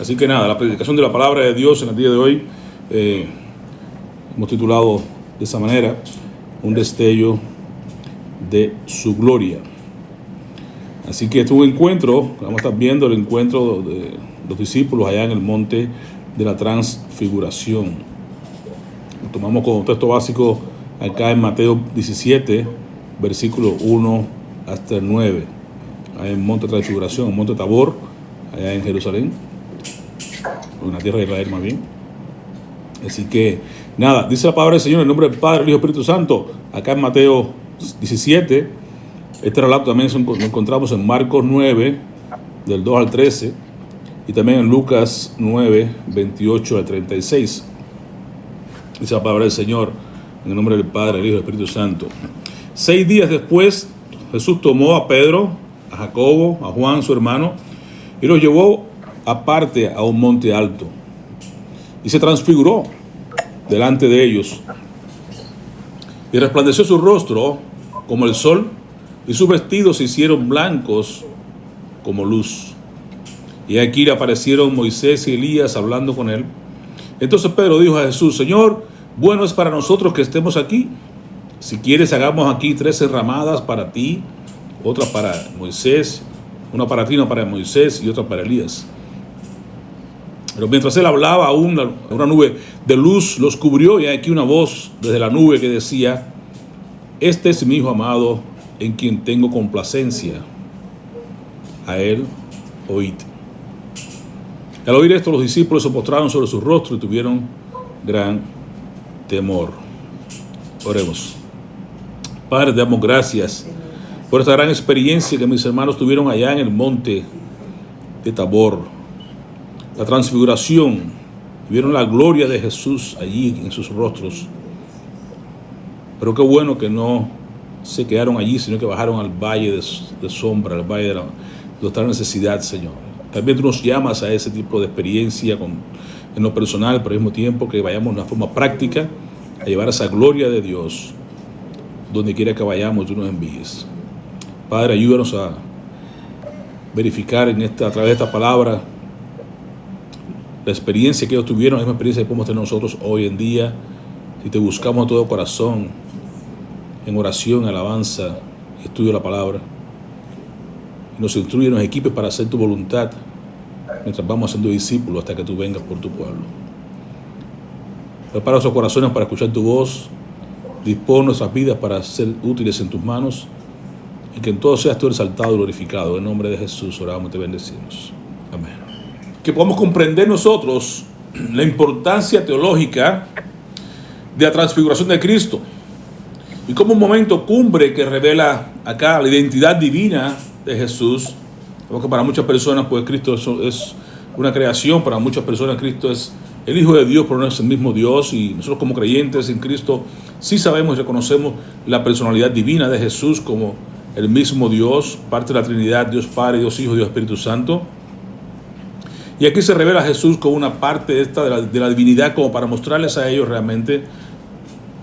Así que nada, la predicación de la palabra de Dios en el día de hoy hemos titulado de esa manera: un destello de su gloria. Así que este es un encuentro, vamos a estar viendo el encuentro de los discípulos allá en el monte de la transfiguración. Lo tomamos como texto básico acá en Mateo 17, versículo 1 hasta el 9, allá en el monte de transfiguración, en monte Tabor, allá en Jerusalén, en la tierra de Israel más bien. Así que nada, dice la palabra del Señor en el nombre del Padre, del Hijo y del Espíritu Santo, acá en Mateo 17. Este relato también lo encontramos en Marcos 9, del 2 al 13, y también en Lucas 9, 28 al 36. Dice la palabra del Señor en el nombre del Padre, del Hijo y del Espíritu Santo. 6 días después, Jesús tomó a Pedro, a Jacobo, a Juan, su hermano, y los llevó aparte a un monte alto, y se transfiguró delante de ellos, y resplandeció su rostro como el sol, y sus vestidos se hicieron blancos como luz. Y aquí le aparecieron Moisés y Elías hablando con él. Entonces Pedro dijo a Jesús: Señor, bueno es para nosotros que estemos aquí. Si quieres, hagamos aquí 3 enramadas para ti, otra para Moisés, una para ti, una para Moisés y otra para Elías. Pero mientras él hablaba, una nube de luz los cubrió, y aquí una voz desde la nube que decía: Este es mi Hijo amado, en quien tengo complacencia. A él oíd. Al oír esto, los discípulos se postraron sobre su rostro y tuvieron gran temor. Oremos. Padre, te damos gracias por esta gran experiencia que mis hermanos tuvieron allá en el monte de Tabor, la transfiguración. Vieron la gloria de Jesús allí en sus rostros. Pero qué bueno que no se quedaron allí, sino que bajaron al valle de sombra, al valle de nuestra necesidad, Señor. También tú nos llamas a ese tipo de experiencia en lo personal, pero al mismo tiempo que vayamos de una forma práctica a llevar esa gloria de Dios donde quiera que vayamos, tú nos envíes. Padre, ayúdanos a verificar a través de esta palabra la experiencia que ellos tuvieron, la misma experiencia que podemos tener nosotros hoy en día, si te buscamos de todo corazón, en oración, alabanza y estudio de la palabra. Y nos instruye, nos equipe para hacer tu voluntad mientras vamos siendo discípulos hasta que tú vengas por tu pueblo. Prepara nuestros corazones para escuchar tu voz. Dispón nuestras vidas para ser útiles en tus manos, y que en todo seas tú exaltado y glorificado. En nombre de Jesús oramos y te bendecimos. Amén. Que podamos comprender nosotros la importancia teológica de la transfiguración de Cristo, y como un momento cumbre que revela acá la identidad divina de Jesús. Porque para muchas personas, pues, Cristo es una creación. Para muchas personas Cristo es el Hijo de Dios, pero no es el mismo Dios. Y nosotros, como creyentes en Cristo, sí sabemos y reconocemos la personalidad divina de Jesús como el mismo Dios, parte de la Trinidad, Dios Padre, Dios Hijo, Dios Espíritu Santo. Y aquí se revela a Jesús como una parte de la divinidad, como para mostrarles a ellos realmente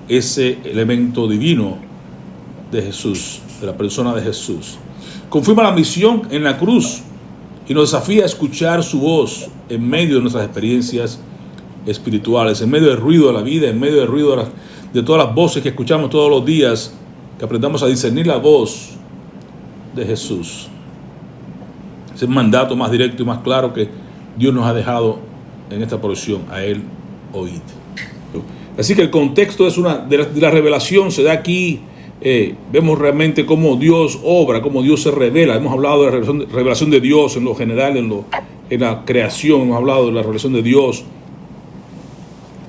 ese elemento divino de Jesús, de la persona de Jesús. Confirma la misión en la cruz y nos desafía a escuchar su voz en medio de nuestras experiencias espirituales, en medio del ruido de la vida, en medio del ruido de todas las voces que escuchamos todos los días, que aprendamos a discernir la voz de Jesús. Es el mandato más directo y más claro que Dios nos ha dejado en esta porción: a él oíd. Así que el contexto es de la revelación se da aquí. Vemos realmente cómo Dios obra, cómo Dios se revela. Hemos hablado de la revelación de Dios en lo general, en la creación. Hemos hablado de la revelación de Dios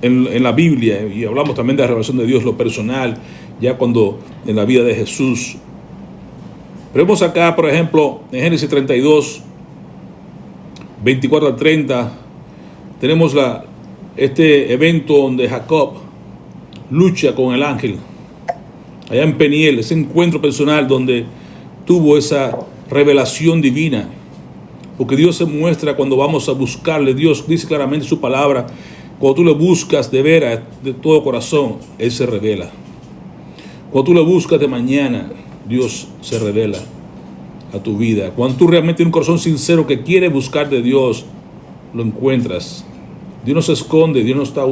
en la Biblia, y hablamos también de la revelación de Dios en lo personal, ya cuando en la vida de Jesús. Pero vemos acá, por ejemplo, en Génesis 32, 24 al 30, tenemos este evento donde Jacob lucha con el ángel allá en Peniel, ese encuentro personal donde tuvo esa revelación divina, porque Dios se muestra cuando vamos a buscarle. Dios dice claramente en su palabra: cuando tú le buscas de veras, de todo corazón, Él se revela. Cuando tú le buscas de mañana, Dios se revela a tu vida. Cuando tú realmente tienes un corazón sincero que quiere buscar de Dios, lo encuentras. Dios no se esconde, Dios no está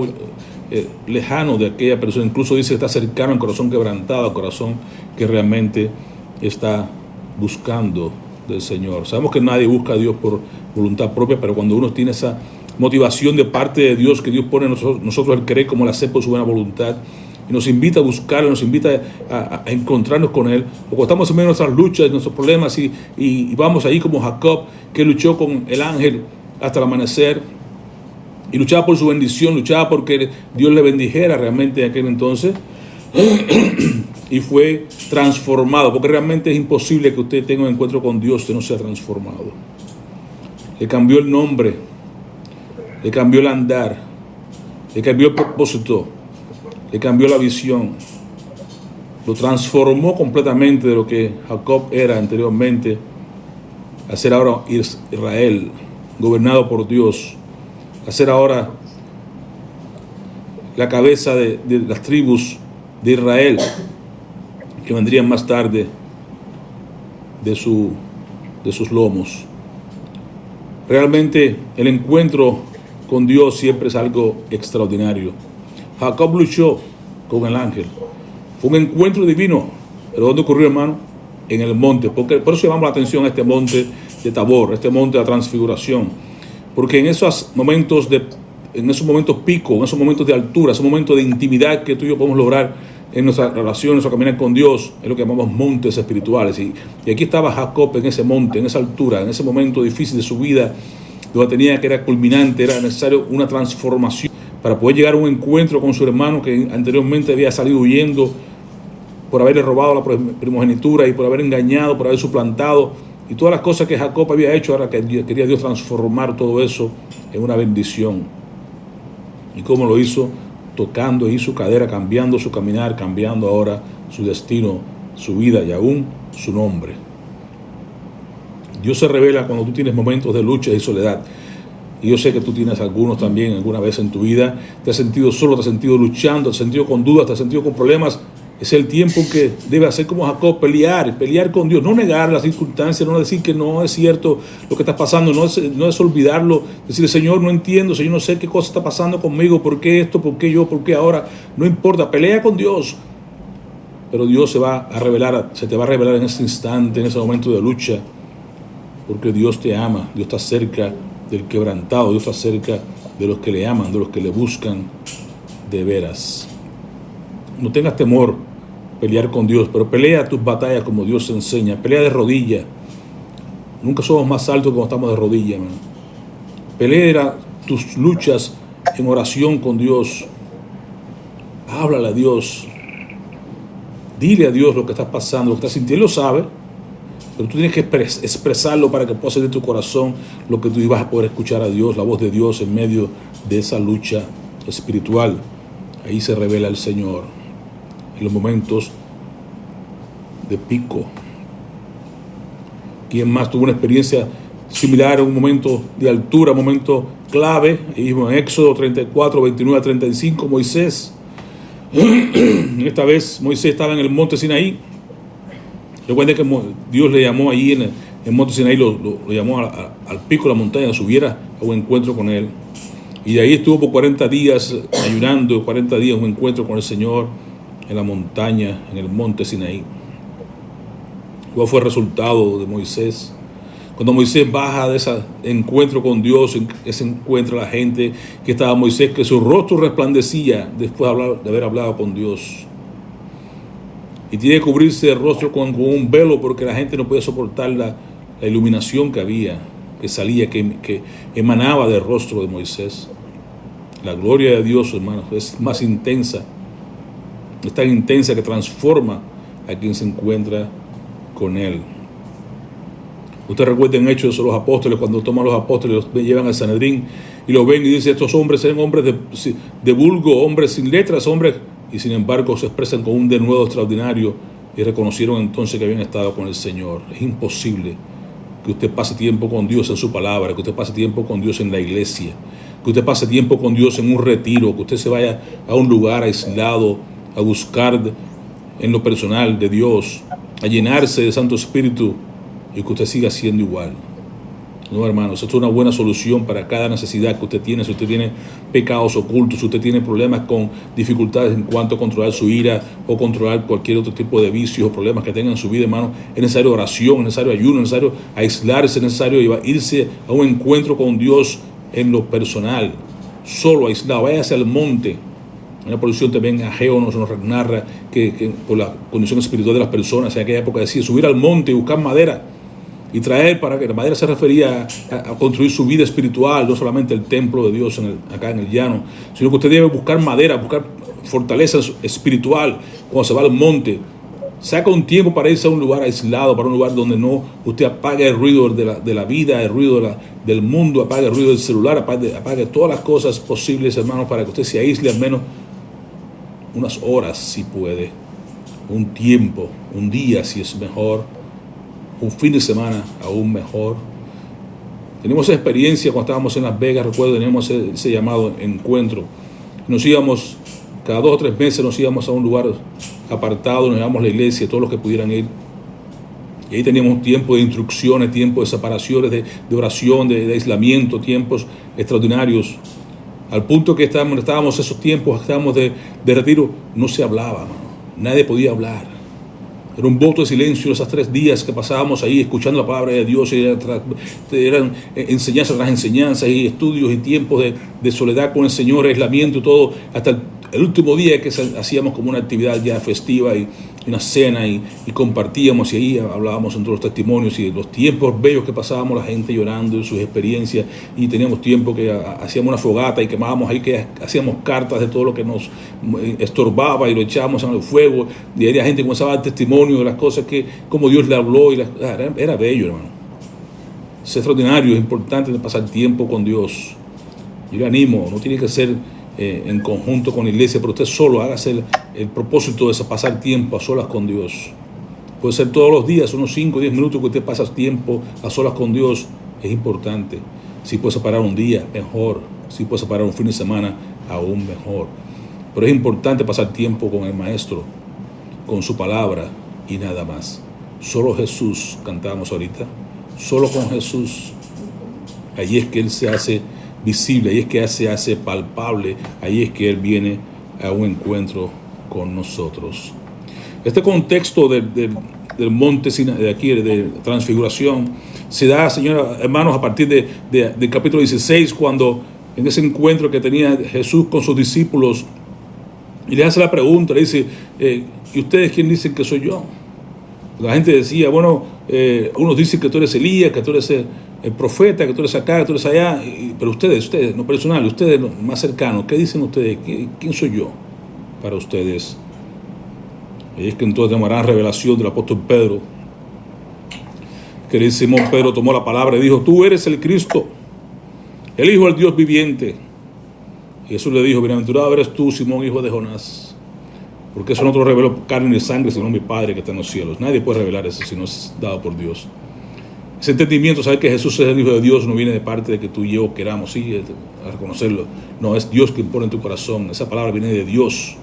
lejano de aquella persona. Incluso dice que está cercano al corazón quebrantado, al corazón que realmente está buscando del Señor. Sabemos que nadie busca a Dios por voluntad propia, pero cuando uno tiene esa motivación de parte de Dios, que Dios pone en nosotros el querer como el hacer por su buena voluntad, y nos invita a buscarlo, nos invita a encontrarnos con Él, o cuando estamos en medio de nuestras luchas, de nuestros problemas, y vamos ahí como Jacob, que luchó con el ángel hasta el amanecer, y luchaba por su bendición, luchaba porque Dios le bendijera realmente en aquel entonces, y fue transformado, porque realmente es imposible que usted tenga un encuentro con Dios que no sea transformado. Le cambió el nombre, le cambió el andar, le cambió el propósito, le cambió la visión, lo transformó completamente de lo que Jacob era anteriormente a ser ahora Israel, gobernado por Dios, a ser ahora la cabeza de las tribus de Israel, que vendrían más tarde de sus lomos. Realmente el encuentro con Dios siempre es algo extraordinario. Jacob luchó con el ángel. Fue un encuentro divino. ¿Pero dónde ocurrió, hermano? En el monte. Por eso llamamos la atención a este monte de Tabor, este monte de la transfiguración. Porque en esos momentos pico, en esos momentos de altura, esos momentos de intimidad que tú y yo podemos lograr en nuestra relación, en nuestra caminar con Dios, es lo que llamamos montes espirituales. Y aquí estaba Jacob en ese monte, en esa altura, en ese momento difícil de su vida, donde tenía que era culminante, era necesario una transformación para poder llegar a un encuentro con su hermano que anteriormente había salido huyendo por haberle robado la primogenitura y por haber engañado, por haber suplantado y todas las cosas que Jacob había hecho. Ahora que quería Dios transformar todo eso en una bendición. ¿Y cómo lo hizo? Tocando ahí su cadera, cambiando su caminar, cambiando ahora su destino, su vida y aún su nombre. Dios se revela cuando tú tienes momentos de lucha y soledad. Y yo sé que tú tienes algunos también, alguna vez en tu vida. Te has sentido solo, te has sentido luchando, te has sentido con dudas, te has sentido con problemas. Es el tiempo que debe hacer como Jacob, pelear con Dios. No negar las circunstancias, no decir que no es cierto lo que está pasando. No es olvidarlo, decirle, Señor, no entiendo, Señor, no sé qué cosa está pasando conmigo. ¿Por qué esto? ¿Por qué yo? ¿Por qué ahora? No importa, pelea con Dios. Pero Dios se te va a revelar en ese instante, en ese momento de lucha. Porque Dios te ama, Dios está cerca del quebrantado, Dios está cerca de los que le aman, de los que le buscan de veras. No tengas temor pelear con Dios, pero pelea tus batallas como Dios te enseña. Pelea de rodillas. Nunca somos más altos cuando estamos de rodillas, hermano. Pelea tus luchas en oración con Dios. Háblale a Dios. Dile a Dios lo que estás pasando, lo que estás sintiendo. Él lo sabe, pero tú tienes que expresarlo para que pueda salir de tu corazón lo que tú ibas a poder escuchar a Dios, la voz de Dios en medio de esa lucha espiritual. Ahí se revela el Señor en los momentos de pico. ¿Quién más tuvo una experiencia similar en un momento de altura, un momento clave? En Éxodo 34, 29 a 35, Moisés. Esta vez Moisés estaba en el monte Sinaí. Recuerden que Dios le llamó ahí en el monte Sinaí, lo llamó al pico de la montaña, que subiera a un encuentro con Él. Y de ahí estuvo por 40 días ayunando, 40 días un encuentro con el Señor en la montaña, en el monte Sinaí. ¿Cuál fue el resultado de Moisés? Cuando Moisés baja de ese encuentro con Dios, ese encuentro a la gente que estaba Moisés, que su rostro resplandecía después de haber hablado con Dios. Y tiene que cubrirse el rostro con un velo porque la gente no puede soportar la iluminación que había, que salía, que emanaba del rostro de Moisés. La gloria de Dios, hermanos, es más intensa. Es tan intensa que transforma a quien se encuentra con Él. Ustedes recuerden Hechos de los apóstoles, cuando toman los apóstoles, los llevan al Sanedrín y los ven y dicen, estos hombres eran hombres de vulgo, hombres sin letras, hombres, y sin embargo se expresan con un denuedo extraordinario y reconocieron entonces que habían estado con el Señor. Es imposible que usted pase tiempo con Dios en su palabra, que usted pase tiempo con Dios en la iglesia, que usted pase tiempo con Dios en un retiro, que usted se vaya a un lugar aislado a buscar en lo personal de Dios, a llenarse de Santo Espíritu y que usted siga siendo igual. No, hermanos, esto es una buena solución para cada necesidad que usted tiene. Si usted tiene pecados ocultos, si usted tiene problemas con dificultades en cuanto a controlar su ira o controlar cualquier otro tipo de vicios o problemas que tenga en su vida, hermano, es necesario oración, es necesario ayuno, es necesario aislarse, es necesario irse a un encuentro con Dios en lo personal, solo, aislado. Váyase al monte. En la porción también Ageo nos narra que por la condición espiritual de las personas en aquella época decía subir al monte y buscar madera y traer, para que la madera se refería a construir su vida espiritual, no solamente el templo de Dios acá en el llano, sino que usted debe buscar madera, buscar fortaleza espiritual cuando se va al monte. Saca un tiempo para irse a un lugar aislado, para un lugar donde no usted apague el ruido de la vida, el ruido del mundo, apague el ruido del celular, apague todas las cosas posibles, hermanos, para que usted se aísle al menos unas horas, si puede, un tiempo, un día, si es mejor, un fin de semana, aún mejor. Tenemos esa experiencia cuando estábamos en Las Vegas, recuerdo, teníamos ese llamado encuentro. Nos íbamos, cada 2 o 3 meses nos íbamos a un lugar apartado, nos íbamos a la iglesia, todos los que pudieran ir. Y ahí teníamos tiempo de instrucciones, tiempo de separaciones, de oración, de aislamiento, tiempos extraordinarios. Al punto que estábamos esos tiempos, estábamos de retiro, no se hablaba, mano. Nadie podía hablar. Era un voto de silencio esos 3 días que pasábamos ahí escuchando la palabra de Dios. Eran enseñanzas tras enseñanzas y estudios y tiempos de soledad con el Señor, aislamiento y todo, hasta el último día que hacíamos como una actividad ya festiva y una cena y compartíamos, y ahí hablábamos entre los testimonios y los tiempos bellos que pasábamos, la gente llorando de sus experiencias, y teníamos tiempo que hacíamos una fogata y quemábamos ahí, que hacíamos cartas de todo lo que nos estorbaba y lo echábamos en el fuego, y ahí la gente comenzaba a dar testimonio de las cosas que, como Dios le habló, y era bello, hermano. Es extraordinario, es importante pasar tiempo con Dios. Yo le animo, no tiene que ser en conjunto con la iglesia, pero usted solo hágase el propósito de pasar tiempo a solas con Dios. Puede ser todos los días, unos 5 o 10 minutos que usted pasa tiempo a solas con Dios, es importante. Si puede separar un día, mejor. Si puede separar un fin de semana, aún mejor. Pero es importante pasar tiempo con el Maestro, con su palabra y nada más. Solo Jesús, cantábamos ahorita, solo con Jesús. Allí es que Él se hace visible, ahí es que se hace palpable, ahí es que Él viene a un encuentro con nosotros. Este contexto del monte de aquí, de transfiguración, se da, señores hermanos, a partir del capítulo 16, cuando en ese encuentro que tenía Jesús con sus discípulos, y le hace la pregunta, le dice, ¿y ustedes quién dicen que soy yo? La gente decía, bueno, unos dicen que tú eres Elías, que tú eres el profeta, que tú eres acá, que tú eres allá, pero ustedes, no personal, ustedes más cercanos, ¿qué dicen ustedes? ¿Quién soy yo para ustedes? Y es que entonces tenemos la gran revelación del apóstol Pedro, que el Simón Pedro tomó la palabra y dijo, tú eres el Cristo, el Hijo del Dios viviente. Y Jesús le dijo, bienaventurado eres tú, Simón, hijo de Jonás, porque eso no te lo reveló carne ni sangre, sino mi Padre que está en los cielos. Nadie puede revelar eso si no es dado por Dios. Ese entendimiento, saber que Jesús es el Hijo de Dios, no viene de parte de que tú y yo queramos, sí, a reconocerlo. No, es Dios que impone en tu corazón. Esa palabra viene de Dios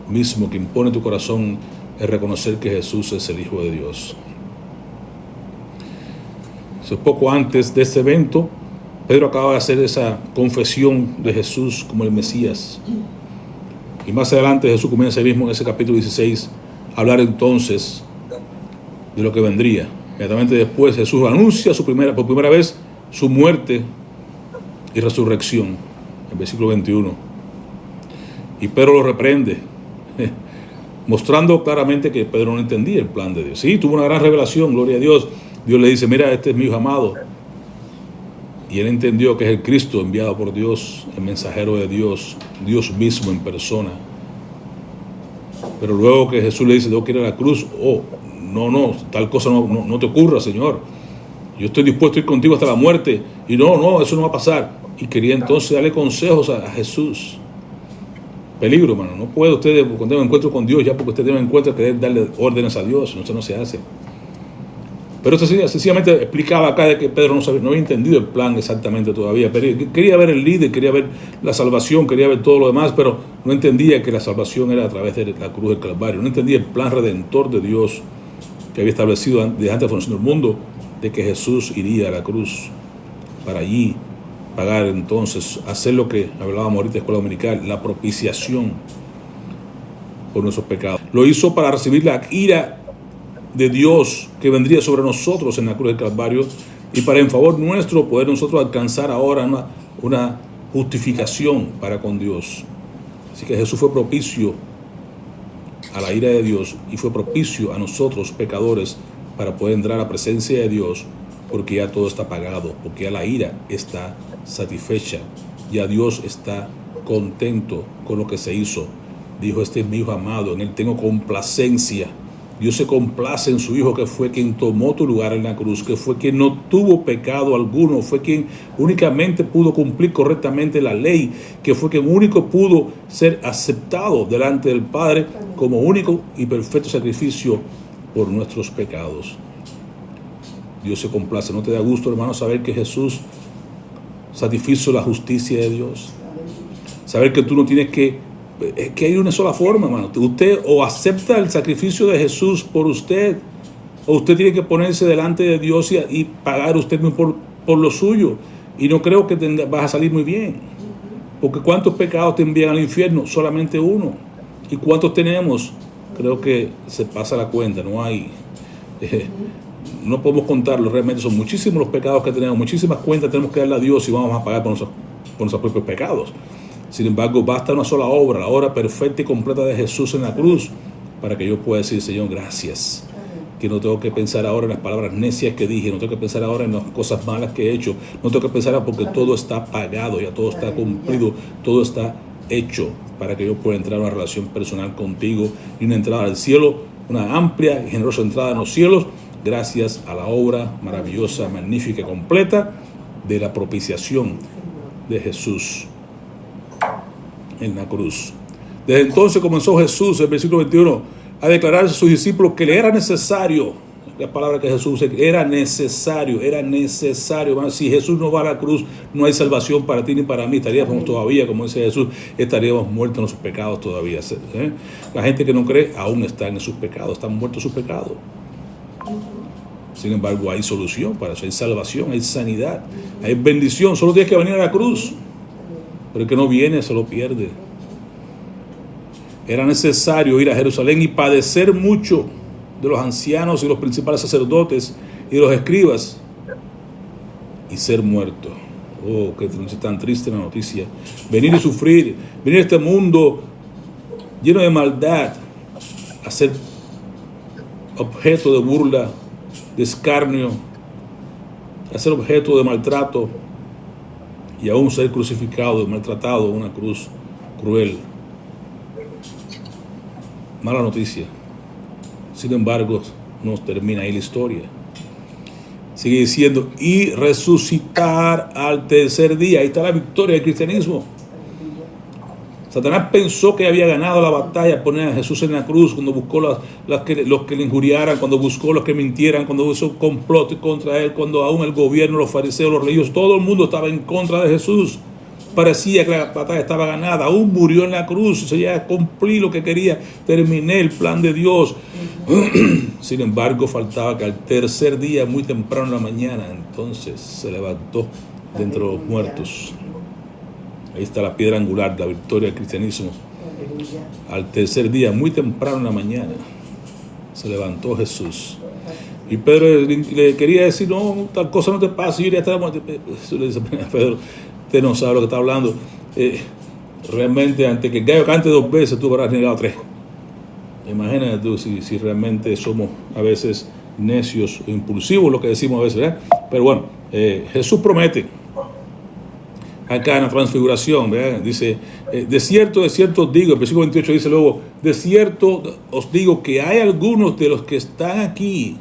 mismo, que impone en tu corazón el reconocer que Jesús es el Hijo de Dios. Poco antes de este evento, Pedro acaba de hacer esa confesión de Jesús como el Mesías. Y más adelante Jesús comienza ahí mismo en ese capítulo 16 a hablar entonces de lo que vendría. Inmediatamente después Jesús anuncia por primera vez su muerte y resurrección, en versículo 21. Y Pedro lo reprende, mostrando claramente que Pedro no entendía el plan de Dios. Sí, tuvo una gran revelación, gloria a Dios. Dios le dice, mira, este es mi Hijo amado. Y él entendió que es el Cristo enviado por Dios, el mensajero de Dios, Dios mismo en persona. Pero luego que Jesús le dice, tengo que ir a la cruz, no, tal cosa no te ocurra, Señor. Yo estoy dispuesto a ir contigo hasta la muerte. Y no, eso no va a pasar. Y quería entonces darle consejos a Jesús. Peligro, hermano. No puede usted, cuando tenga un encuentro con Dios, ya porque usted tiene un encuentro, querer darle órdenes a Dios. Eso no se hace. Pero esto sencillamente explicaba acá de que Pedro no había entendido el plan exactamente todavía. Pero quería ver el líder, quería ver la salvación, quería ver todo lo demás, pero no entendía que la salvación era a través de la cruz del Calvario. No entendía el plan redentor de Dios que había establecido desde antes de la fundación del mundo, de que Jesús iría a la cruz para allí pagar, entonces, hacer lo que hablábamos ahorita en la escuela dominical, la propiciación por nuestros pecados. Lo hizo para recibir la ira de Dios que vendría sobre nosotros en la cruz del Calvario, y para en favor nuestro poder nosotros alcanzar ahora una justificación para con Dios. Así que Jesús fue propicio a la ira de Dios y fue propicio a nosotros pecadores para poder entrar a la presencia de Dios, porque ya todo está pagado, porque ya la ira está satisfecha, ya Dios está contento con lo que se hizo. Dijo: este es mi Hijo amado, en él tengo complacencia. Dios se complace en su Hijo, que fue quien tomó tu lugar en la cruz, que fue quien no tuvo pecado alguno, fue quien únicamente pudo cumplir correctamente la ley, que fue quien único pudo ser aceptado delante del Padre como único y perfecto sacrificio por nuestros pecados. Dios se complace. ¿No te da gusto, hermano, saber que Jesús satisfizo la justicia de Dios? Saber que tú no tienes que hay una sola forma, hermano. Usted o acepta el sacrificio de Jesús por usted, o usted tiene que ponerse delante de Dios y pagar usted mismo por lo suyo. Y no creo que vas a salir muy bien. Porque ¿cuántos pecados te envían al infierno? Solamente uno. ¿Y cuántos tenemos? Creo que se pasa la cuenta. No hay... no podemos contarlo. Realmente son muchísimos los pecados que tenemos. Muchísimas cuentas tenemos que darle a Dios y vamos a pagar por nuestros propios pecados. Sin embargo, basta una sola obra, la obra perfecta y completa de Jesús en la cruz, para que yo pueda decir: Señor, gracias. Que no tengo que pensar ahora en las palabras necias que dije, no tengo que pensar ahora en las cosas malas que he hecho, no tengo que pensar porque todo está pagado, ya todo está cumplido, todo está hecho, para que yo pueda entrar a una relación personal contigo y una entrada al cielo, una amplia y generosa entrada en los cielos, gracias a la obra maravillosa, magnífica y completa de la propiciación de Jesús en la cruz. Desde entonces comenzó Jesús, el versículo 21, a declararse a sus discípulos que le era necesario, la palabra que Jesús usa, era necesario. Bueno, si Jesús no va a la cruz, no hay salvación para ti ni para mí. Estaríamos todavía, como dice Jesús, estaríamos muertos en sus pecados todavía. La gente que no cree aún está en sus pecados, están muertos en sus pecados. Sin embargo, hay solución para eso, hay salvación, hay sanidad, hay bendición. Solo tienes que venir a la cruz. Pero el que no viene se lo pierde. Era necesario ir a Jerusalén y padecer mucho de los ancianos y los principales sacerdotes y de los escribas y ser muerto. Oh, qué tan triste la noticia. Venir y sufrir, venir a este mundo lleno de maldad, a ser objeto de burla, de escarnio, a ser objeto de maltrato, y aún ser crucificado, maltratado en una cruz cruel. Mala noticia. Sin embargo, no termina ahí la historia. Sigue diciendo: y resucitar al tercer día. Ahí está la victoria del cristianismo. Satanás pensó que había ganado la batalla, poner a Jesús en la cruz, cuando buscó los que le injuriaran, cuando buscó los que mintieran, cuando hizo un complot contra él, cuando aún el gobierno, los fariseos, los religiosos, todo el mundo estaba en contra de Jesús. Parecía que la batalla estaba ganada, aún murió en la cruz, ya cumplí lo que quería, terminé el plan de Dios. Sin embargo, faltaba que al tercer día, muy temprano en la mañana, entonces se levantó de entre los muertos. Ahí está la piedra angular, la victoria del cristianismo. Al tercer día, muy temprano en la mañana, se levantó Jesús. Y Pedro le quería decir: no, tal cosa no te pasa, yo iría hasta la muerte. Le dice: Pedro, usted no sabe lo que está hablando. Realmente, antes que el gallo cante 2 veces, tú habrás negado 3. Imagínate tú si realmente somos a veces necios o impulsivos, lo que decimos a veces, ¿verdad? Pero bueno, Jesús promete acá en la transfiguración, ¿verdad? Dice: de cierto os digo, el versículo 28 dice luego: de cierto os digo que hay algunos de los que están aquí,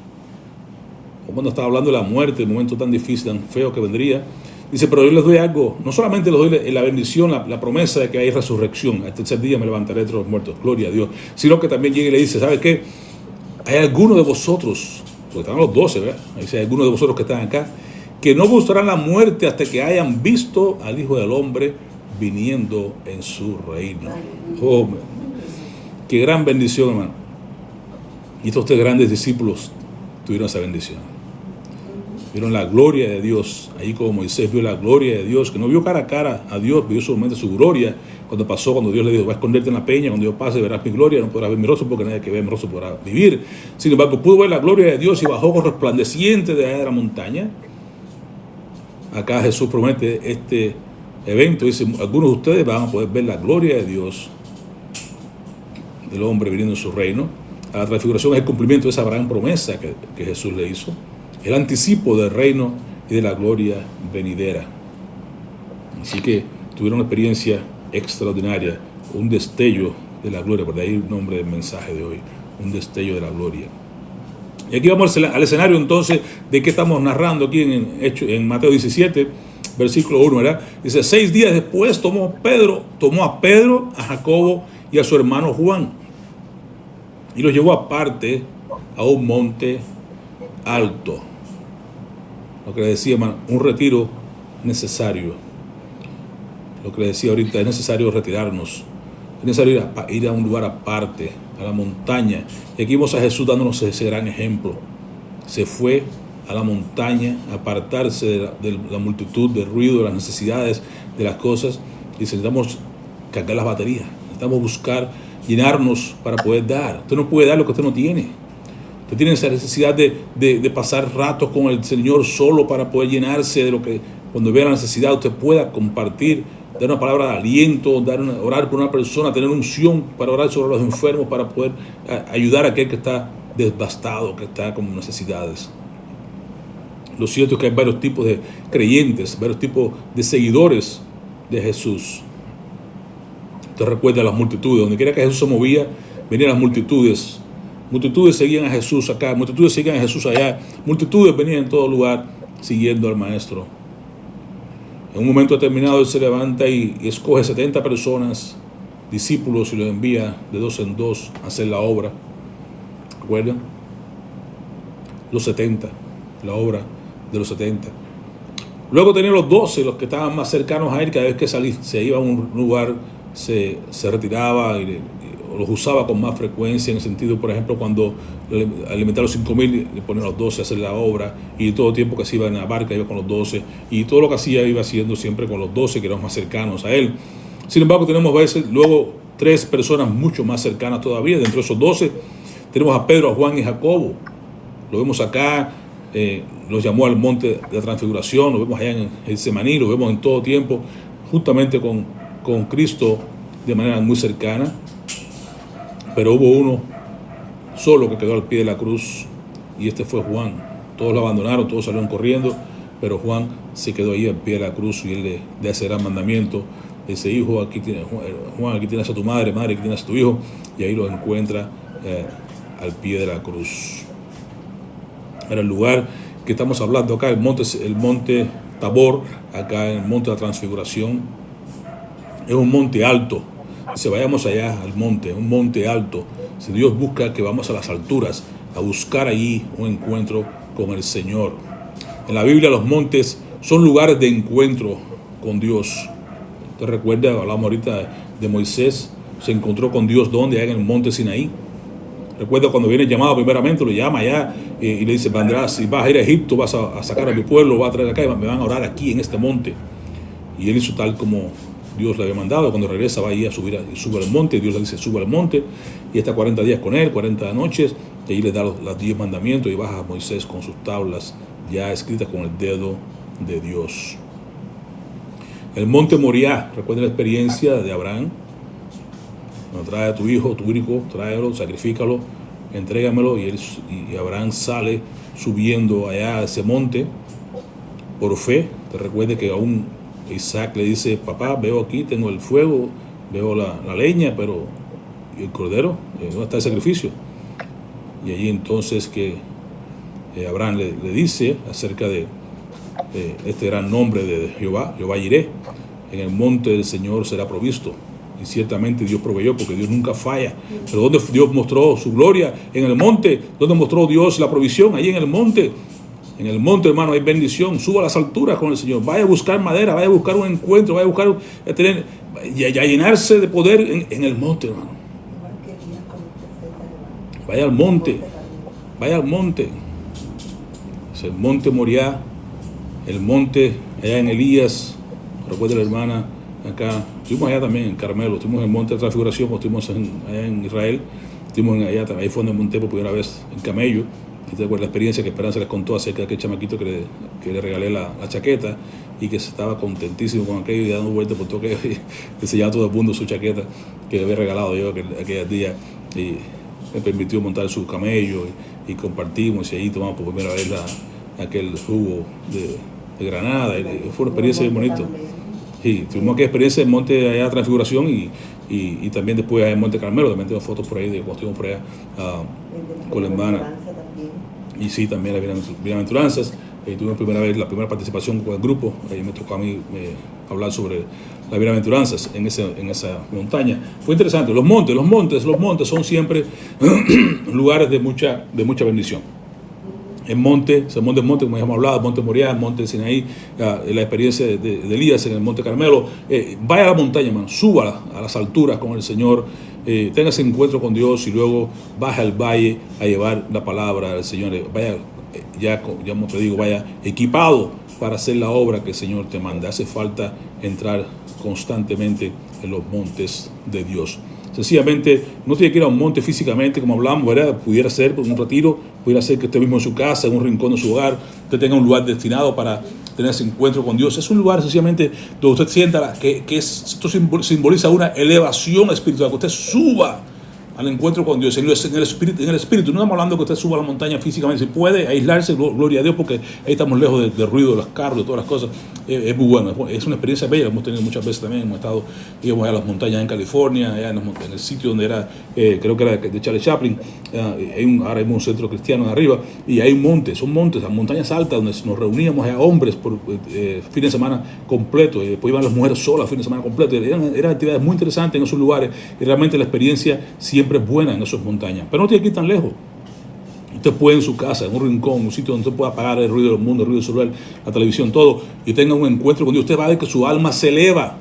cuando estaba hablando de la muerte, el momento tan difícil, tan feo que vendría, dice: pero yo les doy algo, no solamente les doy la bendición, la promesa de que hay resurrección, al tercer día me levantaré entre los muertos, gloria a Dios, sino que también llega y le dice: ¿sabe qué? Hay algunos de vosotros, porque están los 12, ¿verdad? Dice: hay algunos de vosotros que están acá, que no buscarán la muerte hasta que hayan visto al Hijo del Hombre viniendo en su reino. Oh, qué gran bendición, hermano. Y estos 3 grandes discípulos tuvieron esa bendición. vieron la gloria de Dios, ahí como Moisés vio la gloria de Dios, que no vio cara a cara a Dios, vio solamente su gloria, cuando Dios le dijo, va a esconderte en la peña, cuando yo pase verás mi gloria, no podrás ver mi rostro, porque nadie que ve mi rostro podrá vivir. Sin embargo, pudo ver la gloria de Dios y bajó con resplandeciente de allá de la montaña. Acá Jesús promete este evento, dice, algunos de ustedes van a poder ver la gloria de Dios, del hombre viniendo en su reino. La transfiguración es el cumplimiento de esa gran promesa que Jesús le hizo, el anticipo del reino y de la gloria venidera. Así que tuvieron una experiencia extraordinaria, un destello de la gloria, por ahí el nombre del mensaje de hoy, un destello de la gloria. Y aquí vamos al escenario entonces de qué estamos narrando aquí en Mateo 17, versículo 1, ¿verdad? Dice, 6 días después tomó a Pedro, a Jacobo y a su hermano Juan, y los llevó aparte a un monte alto. Lo que le decía, un retiro necesario. Lo que le decía ahorita, es necesario retirarnos. Es necesario ir a un lugar aparte, a la montaña. Y aquí vemos a Jesús dándonos ese gran ejemplo. Se fue a la montaña, a apartarse de la multitud, del ruido, de las necesidades, de las cosas. Y necesitamos cargar las baterías. Necesitamos buscar, llenarnos para poder dar. Usted no puede dar lo que usted no tiene. Usted tiene esa necesidad de pasar ratos con el Señor solo para poder llenarse de lo que, cuando vea la necesidad, usted pueda compartir, dar una palabra de aliento, orar por una persona, tener unción para orar sobre los enfermos, para poder ayudar a aquel que está devastado, que está con necesidades. Lo cierto es que hay varios tipos de creyentes, varios tipos de seguidores de Jesús. Usted recuerda las multitudes, donde quiera que Jesús se movía, venían las multitudes. Multitudes seguían a Jesús acá, multitudes seguían a Jesús allá, multitudes venían en todo lugar siguiendo al Maestro. En un momento determinado Él se levanta y escoge 70 personas, discípulos, y los envía de 2 en 2 a hacer la obra. ¿Recuerdan? Los 70, la obra de los 70. Luego tenía los 12, los que estaban más cercanos a Él. Cada vez que se iba a un lugar, se retiraba y los usaba con más frecuencia, en el sentido, por ejemplo, cuando alimentaba a los 5,000, le ponía a los 12 a hacer la obra, y todo el tiempo que se iba en la barca iba con los 12, y todo lo que hacía iba haciendo siempre con los 12, que eran más cercanos a él. Sin embargo, tenemos a veces luego 3 personas mucho más cercanas todavía. Dentro de esos 12 tenemos a Pedro, a Juan y Jacobo. Lo vemos acá, los llamó al monte de la transfiguración, lo vemos allá en Getsemaní, lo vemos en todo tiempo, justamente con Cristo de manera muy cercana. Pero hubo uno solo que quedó al pie de la cruz, y este fue Juan. Todos lo abandonaron, todos salieron corriendo, pero Juan se quedó ahí al pie de la cruz, y él le hace gran mandamiento. Dice, hijo, aquí tienes, Juan, aquí tienes a tu madre, aquí tienes a tu hijo, y ahí lo encuentra al pie de la cruz. Era el lugar que estamos hablando acá, el monte Tabor, acá en el monte de la transfiguración. Es un monte alto. Si vayamos allá al monte, un monte alto, si Dios busca que vamos a las alturas, a buscar allí un encuentro con el Señor. En la Biblia los montes son lugares de encuentro con Dios. ¿Te recuerda? Hablamos ahorita de Moisés, se encontró con Dios, ¿dónde? Allá en el monte Sinaí. Recuerda cuando viene el llamado primeramente, lo llama allá y le dice, vendrás, si vas a ir a Egipto, vas a sacar a mi pueblo, vas a traer acá y me van a orar aquí en este monte. Y él hizo tal como Dios le había mandado. Cuando regresa va ahí a sube al monte, Dios le dice sube al monte, y está 40 días con él, 40 noches, y ahí le da los 10 mandamientos, y baja a Moisés con sus tablas ya escritas con el dedo de Dios. El monte Moriah, recuerda la experiencia de Abraham. Cuando trae a tu hijo, tu único, tráelo, sacrifícalo, entrégamelo, y Abraham sale subiendo allá a ese monte por fe. Te recuerde que aún Isaac le dice, papá, veo aquí, tengo el fuego, veo la leña, pero ¿y el cordero? ¿Dónde está el sacrificio? Y allí entonces que Abraham le dice acerca de este gran nombre de Jehová Jireh, en el monte del Señor será provisto. Y ciertamente Dios proveyó, porque Dios nunca falla. Pero ¿dónde Dios mostró su gloria? En el monte. ¿Dónde mostró Dios la provisión? Allí en el monte. En el monte, hermano, hay bendición. Suba a las alturas con el Señor. Vaya a buscar madera, vaya a buscar un encuentro, vaya a buscar a llenarse de poder en el monte, hermano. Vaya al monte. Vaya al monte. Es el monte Moriah, el monte allá en Elías, recuerda la hermana acá. Estuvimos allá también en Carmelo, estuvimos en el monte de Transfiguración, cuando estuvimos allá en Israel. Estuvimos allá, ahí fue donde monté por primera vez en camello. Y te acuerdas la experiencia que Esperanza les contó acerca de aquel chamaquito que le regalé la chaqueta y que se estaba contentísimo con aquello y dando vueltas por todo aquello y enseñaba a todo el mundo su chaqueta que le había regalado yo aquel día, y me permitió montar su camello y compartimos, y ahí tomamos por primera vez aquel jugo de granada, y fue una experiencia bien bonita. Sí, tuvimos aquella experiencia en Monte allá de Transfiguración y también después en Monte Carmelo, también tengo fotos por ahí de cuando estuvimos por allá con la hermana. Y sí, también las bienaventuranzas. Tuve la primera participación con el grupo, ahí me tocó a mí hablar sobre las bienaventuranzas en esa montaña. Fue interesante. Los montes son siempre lugares de mucha bendición. El monte, como ya hemos hablado, el monte Moriah, el monte Sinaí, la experiencia de Elías en el monte Carmelo. Vaya a la montaña, hermano, suba a las alturas con el Señor, tenga ese encuentro con Dios y luego baja al valle a llevar la palabra del Señor. Vaya, ya como te digo, vaya equipado para hacer la obra que el Señor te manda. Hace falta entrar constantemente en los montes de Dios. Sencillamente, no tiene que ir a un monte físicamente, como hablamos, ¿verdad? Pudiera ser por un retiro, pudiera ser que esté mismo en su casa, en un rincón de su hogar, usted tenga un lugar destinado para tener ese encuentro con Dios. Es un lugar sencillamente donde usted sienta que esto simboliza una elevación espiritual, que usted suba al encuentro con Dios en el espíritu. No estamos hablando que usted suba a la montaña físicamente, si puede aislarse, gloria a Dios, porque ahí estamos lejos del ruido de los carros, de todas las cosas. Es muy bueno, es una experiencia bella, hemos tenido muchas veces también, íbamos a las montañas en California, allá en el sitio donde era, creo que era de Charlie Chaplin, ahora hay un centro cristiano arriba, y hay son montes, las montañas altas, donde nos reuníamos a hombres por fin de semana completo, y después iban las mujeres solas fin de semana completo. Eran actividades muy interesantes en esos lugares, y realmente la experiencia siempre es buena en esas montañas, pero no tiene que ir tan lejos. Usted puede en su casa, en un rincón, un sitio donde usted pueda apagar el ruido del mundo, el ruido del celular, la televisión, todo, y tenga un encuentro con Dios. Usted va a ver que su alma se eleva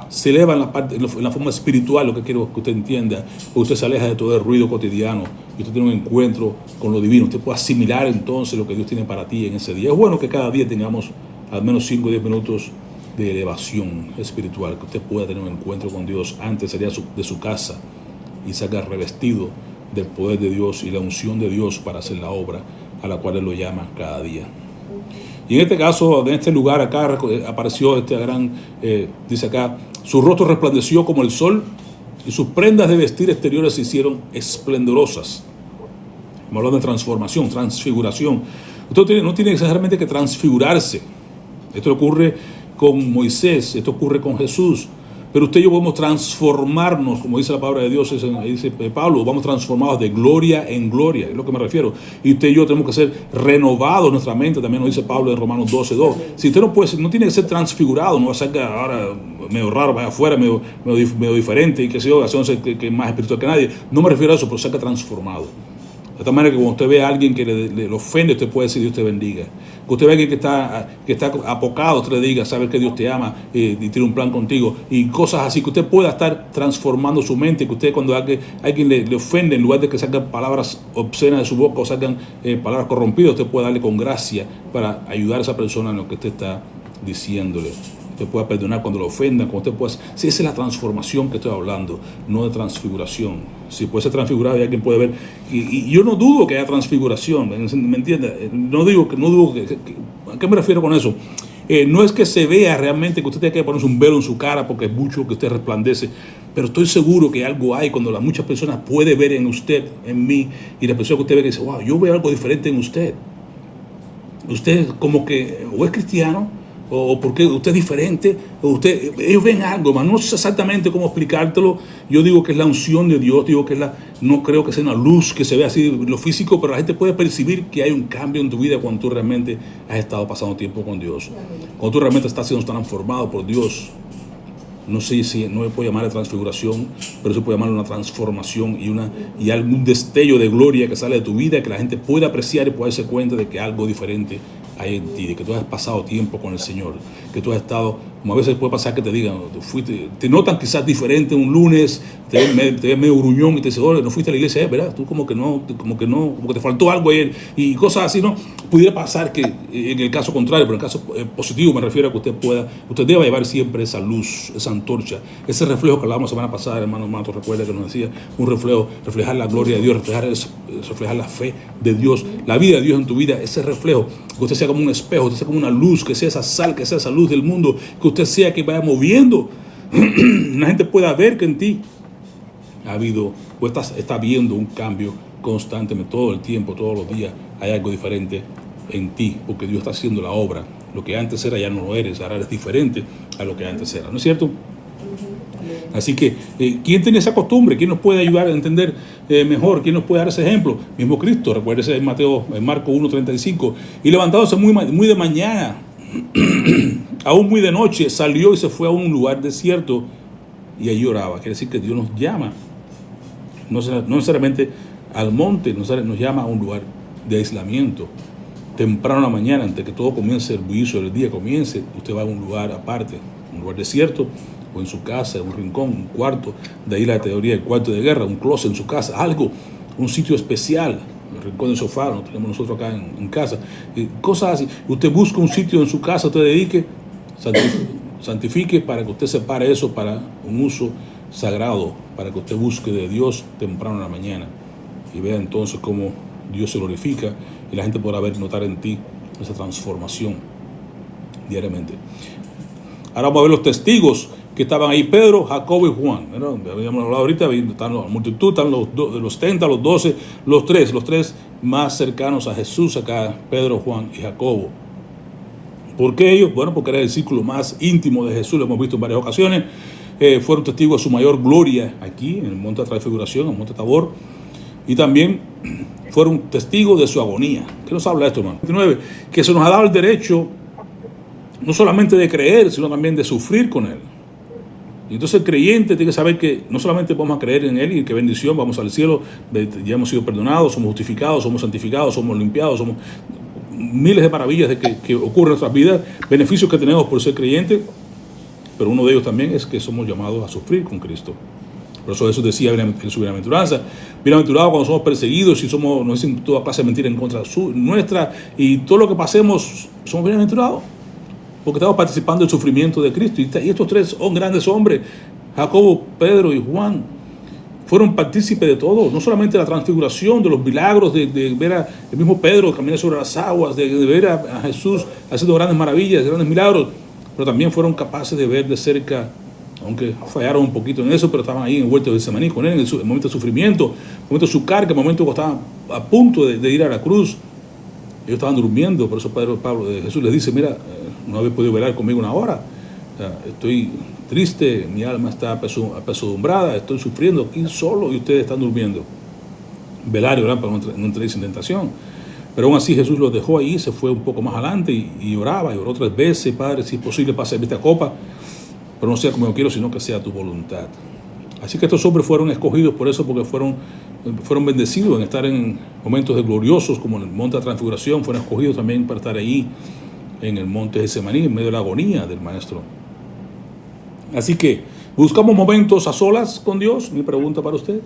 en la forma espiritual, lo que quiero que usted entienda, porque usted se aleja de todo el ruido cotidiano y usted tiene un encuentro con lo divino. Usted puede asimilar entonces lo que Dios tiene para ti en ese día. Es bueno que cada día tengamos al menos 5 o 10 minutos de elevación espiritual, que usted pueda tener un encuentro con Dios antes de su casa y salga revestido del poder de Dios y la unción de Dios para hacer la obra a la cual Él lo llama cada día. Y en este caso, en este lugar acá apareció este gran, dice acá, su rostro resplandeció como el sol y sus prendas de vestir exteriores se hicieron esplendorosas. Estamos hablando de transformación, transfiguración. Usted no tiene necesariamente que transfigurarse. Esto ocurre con Moisés, esto ocurre con Jesús. Pero usted y yo podemos transformarnos, como dice la palabra de Dios, dice Pablo, vamos transformados de gloria en gloria, es lo que me refiero. Y usted y yo tenemos que ser renovados nuestra mente, también nos dice Pablo en Romanos 12:2. Si usted no tiene que ser transfigurado, no va a ser ahora medio raro, vaya afuera, medio diferente, y que sea que es más espiritual que nadie. No me refiero a eso, pero salga transformado. De tal manera que cuando usted ve a alguien que le ofende, usted puede decir Dios te bendiga. Que usted ve a alguien que está apocado, usted le diga, sabe que Dios te ama y tiene un plan contigo. Y cosas así, que usted pueda estar transformando su mente. Que usted cuando alguien le ofende, en lugar de que salgan palabras obscenas de su boca o salgan palabras corrompidas, usted puede darle con gracia para ayudar a esa persona en lo que usted está diciéndole. Usted pueda perdonar cuando lo ofendan, cuando usted pueda. Si esa es la transformación que estoy hablando, no de transfiguración. Si puede ser transfigurado y alguien puede ver. Y yo no dudo que haya transfiguración, ¿me entiende? No digo que. ¿A qué me refiero con eso? No es que se vea realmente que usted tenga que ponerse un velo en su cara porque es mucho que usted resplandece, pero estoy seguro que algo hay cuando muchas personas pueden ver en usted, en mí, y la persona que usted ve que dice, wow, yo veo algo diferente en usted. Usted como que o es cristiano, o porque usted es diferente, o ellos ven algo, mas no sé exactamente cómo explicártelo. Yo digo que es la unción de Dios, digo que no creo que sea una luz que se vea así lo físico, pero la gente puede percibir que hay un cambio en tu vida cuando tú realmente has estado pasando tiempo con Dios, cuando tú realmente estás siendo transformado por Dios. No sé si no me puedo llamar de transfiguración, pero se puede llamar una transformación y algún destello de gloria que sale de tu vida, que la gente pueda apreciar y pueda darse cuenta de que algo diferente hay en ti, de que tú has pasado tiempo con el Señor, que tú has estado, como a veces puede pasar que te digan, te notan quizás diferente un lunes, te ve medio gruñón y te dice, no fuiste a la iglesia, ¿verdad? Tú como que te faltó algo ayer y cosas así, ¿no? Pudiera pasar que en el caso contrario, pero en el caso positivo me refiero a que usted deba llevar siempre esa luz, esa antorcha, ese reflejo que hablábamos la semana pasada, hermano Mato, recuerda que nos decía, un reflejo, reflejar la gloria de Dios, reflejar la fe de Dios, la vida de Dios en tu vida, ese reflejo, que usted sea como un espejo, que usted sea como una luz, que sea esa sal, que sea esa luz del mundo, que usted sea que vaya moviendo, la gente pueda ver que en ti ha habido, o está viendo un cambio constantemente, todo el tiempo, todos los días, hay algo diferente en ti, porque Dios está haciendo la obra. Lo que antes era ya no lo eres, ahora eres diferente a lo que antes era, ¿no es cierto? Así que, ¿quién tiene esa costumbre? ¿Quién nos puede ayudar a entender mejor? ¿Quién nos puede dar ese ejemplo? Mismo Cristo, recuérdese en Marco 1:35, y levantándose muy de mañana, aún muy de noche, salió y se fue a un lugar desierto y allí oraba. Quiere decir que Dios nos llama, no necesariamente al monte, nos llama a un lugar de aislamiento. Temprano en la mañana, antes que todo comience, el bullicio del día comience, usted va a un lugar aparte, un lugar desierto, o en su casa, un rincón, un cuarto, de ahí la teoría del cuarto de guerra, un closet en su casa, algo, un sitio especial, el rincón del sofá, lo tenemos nosotros acá en casa, cosas así. Usted busca un sitio en su casa, usted dedique, santifique para que usted separe eso para un uso sagrado, para que usted busque de Dios temprano en la mañana y vea entonces cómo Dios se glorifica y la gente podrá notar en ti esa transformación diariamente. Ahora vamos a ver los testigos que estaban ahí, Pedro, Jacobo y Juan. Habíamos hablado ahorita, están la multitud, están los 30, los 12, los tres más cercanos a Jesús acá, Pedro, Juan y Jacobo. ¿Por qué ellos? Bueno, porque era el círculo más íntimo de Jesús, lo hemos visto en varias ocasiones. Fueron testigos de su mayor gloria aquí, en el monte de transfiguración, en el monte Tabor. Y también fueron testigos de su agonía. ¿Qué nos habla esto, hermano? 29, que se nos ha dado el derecho no solamente de creer, sino también de sufrir con Él. Y entonces el creyente tiene que saber que no solamente vamos a creer en Él y qué bendición, vamos al cielo, ya hemos sido perdonados, somos justificados, somos santificados, somos limpiados, somos miles de maravillas que ocurren en nuestras vidas, beneficios que tenemos por ser creyente, pero uno de ellos también es que somos llamados a sufrir con Cristo. Por eso Jesús decía en su bienaventuranza, bienaventurados cuando somos perseguidos y nos dicen toda clase de mentiras en contra nuestra, y todo lo que pasemos, somos bienaventurados, porque estamos participando del sufrimiento de Cristo. Y estos tres grandes hombres, Jacobo, Pedro y Juan, fueron partícipes de todo, no solamente de la transfiguración, de los milagros, de ver al mismo Pedro caminar sobre las aguas, de ver a Jesús haciendo grandes maravillas, grandes milagros, pero también fueron capaces de ver de cerca, aunque fallaron un poquito en eso, pero estaban ahí envueltos de Getsemaní con Él, en el momento de sufrimiento, en el momento de su carga, en el momento que estaban a punto de ir a la cruz. Ellos estaban durmiendo, por eso Jesús les dice, mira, no habéis podido velar conmigo una hora, estoy triste, mi alma está apesadumbrada, estoy sufriendo aquí solo y ustedes están durmiendo. Velar y orar para no entréis en tentación. Pero aún así Jesús los dejó ahí, se fue un poco más adelante y oraba, y oró 3 veces, Padre, si es posible, pásame esta copa, pero no sea como yo quiero, sino que sea tu voluntad. Así que estos hombres fueron escogidos por eso, porque fueron bendecidos en estar en momentos de gloriosos, como en el monte de la transfiguración, fueron escogidos también para estar ahí en el monte de Getsemaní, en medio de la agonía del Maestro. Así que, ¿buscamos momentos a solas con Dios? Mi pregunta para usted.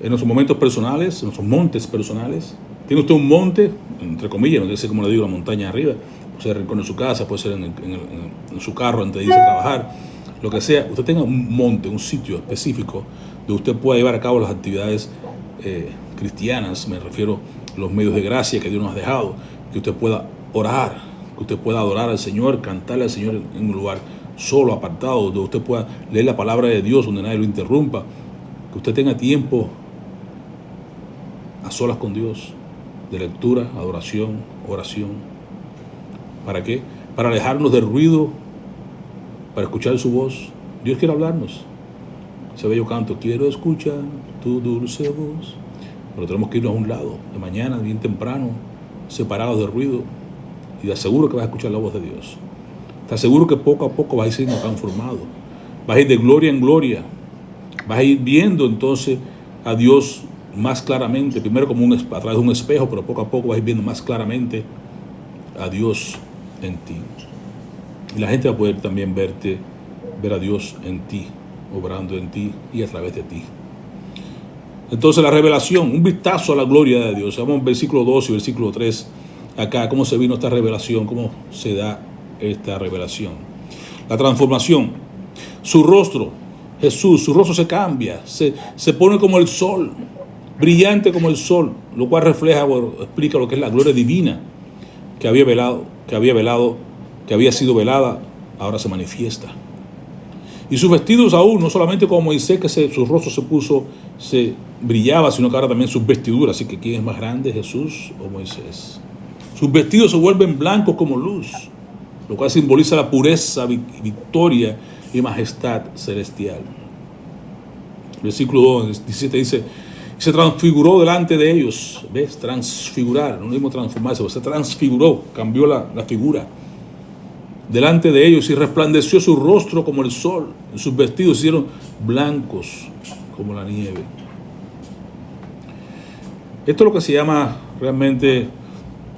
En nuestros momentos personales, en nuestros montes personales. ¿Tiene usted un monte, entre comillas, no sé cómo le digo, la montaña arriba? Puede ser el rincón de su casa, puede ser en su carro antes de irse a trabajar, lo que sea. Usted tenga un monte, un sitio específico donde usted pueda llevar a cabo las actividades cristianas, me refiero a los medios de gracia que Dios nos ha dejado, que usted pueda orar, que usted pueda adorar al Señor, cantarle al Señor en un lugar solo, apartado, donde usted pueda leer la palabra de Dios, donde nadie lo interrumpa, que usted tenga tiempo a solas con Dios, de lectura, adoración, oración. ¿Para qué? Para alejarnos del ruido, para escuchar su voz. Dios quiere hablarnos. Ese bello canto, quiero escuchar tu dulce voz. Pero tenemos que irnos a un lado, de mañana, bien temprano, separados del ruido, y te aseguro que vas a escuchar la voz de Dios. Te aseguro que poco a poco vas a ir siendo transformado. Vas a ir de gloria en gloria. Vas a ir viendo entonces a Dios más claramente, primero como a través de un espejo, pero poco a poco vas a ir viendo más claramente a Dios en ti. Y la gente va a poder también ver a Dios en ti. obrando en ti y a través de ti. Entonces la revelación, un vistazo a la gloria de Dios. Vamos al versículo 2 y versículo 3. Acá, cómo se vino esta revelación, cómo se da esta revelación. La transformación. Su rostro, Jesús, su rostro se cambia, se pone como el sol, brillante como el sol, lo cual refleja o explica lo que es la gloria divina que había sido velada, ahora se manifiesta. Y sus vestidos aún, no solamente como Moisés, que su rostro se brillaba, sino que ahora también sus vestiduras. Así que ¿quién es más grande, Jesús o Moisés? Sus vestidos se vuelven blancos como luz, lo cual simboliza la pureza, victoria y majestad celestial. Versículo 2, 17 dice, se transfiguró delante de ellos. ¿Ves? Transfigurar, no mismo transformarse, se transfiguró, cambió la figura. Delante de ellos y resplandeció su rostro como el sol. Sus vestidos se hicieron blancos como la nieve. Esto es lo que se llama realmente,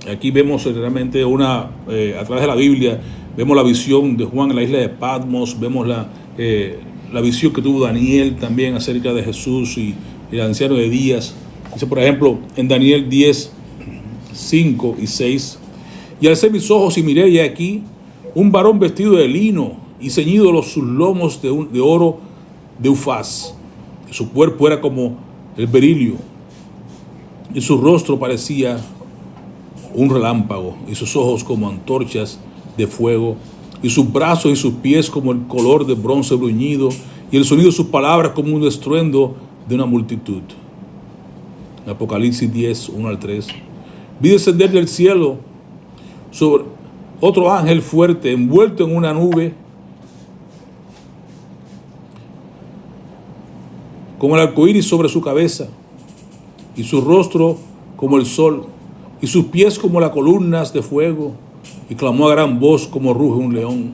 aquí vemos realmente a través de la Biblia, vemos la visión de Juan en la isla de Patmos, vemos la visión que tuvo Daniel también acerca de Jesús y el anciano de Días. Dice, por ejemplo, en Daniel 10, 5 y 6, y alcé mis ojos y miré, y aquí un varón vestido de lino y ceñido sus lomos de oro de Ufaz. Su cuerpo era como el berilio, y su rostro parecía un relámpago, y sus ojos como antorchas de fuego, y sus brazos y sus pies como el color de bronce bruñido, y el sonido de sus palabras como un estruendo de una multitud. En Apocalipsis 10, 1 al 3. Vi descender del cielo sobre otro ángel fuerte, envuelto en una nube, con el arco iris sobre su cabeza, y su rostro como el sol, y sus pies como las columnas de fuego, y clamó a gran voz como ruge un león.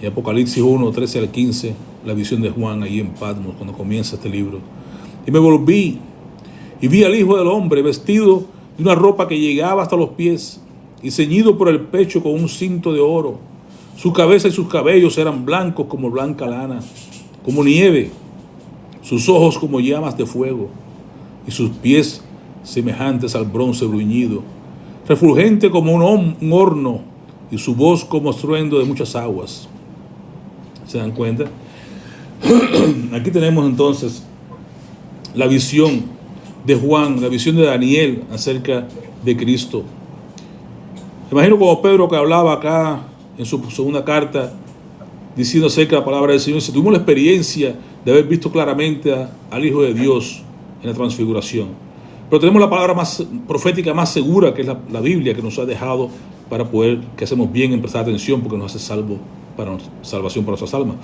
Y Apocalipsis 1, 13 al 15, la visión de Juan ahí en Patmos, cuando comienza este libro. Y me volví, y vi al Hijo del Hombre vestido de una ropa que llegaba hasta los pies, y ceñido por el pecho con un cinto de oro. Su cabeza y sus cabellos eran blancos como blanca lana, como nieve, sus ojos como llamas de fuego, y sus pies semejantes al bronce bruñido, refulgente como un horno, y su voz como estruendo de muchas aguas. ¿Se dan cuenta? Aquí tenemos entonces la visión de Juan, la visión de Daniel acerca de Cristo. Imagino como Pedro, que hablaba acá en su segunda carta, diciendo acerca de la palabra del Señor, si tuvimos la experiencia de haber visto claramente al Hijo de Dios en la transfiguración. Pero tenemos la palabra más profética, más segura, que es la Biblia, que nos ha dejado para poder, que hacemos bien en prestar atención, porque nos hace salvación para nuestras almas.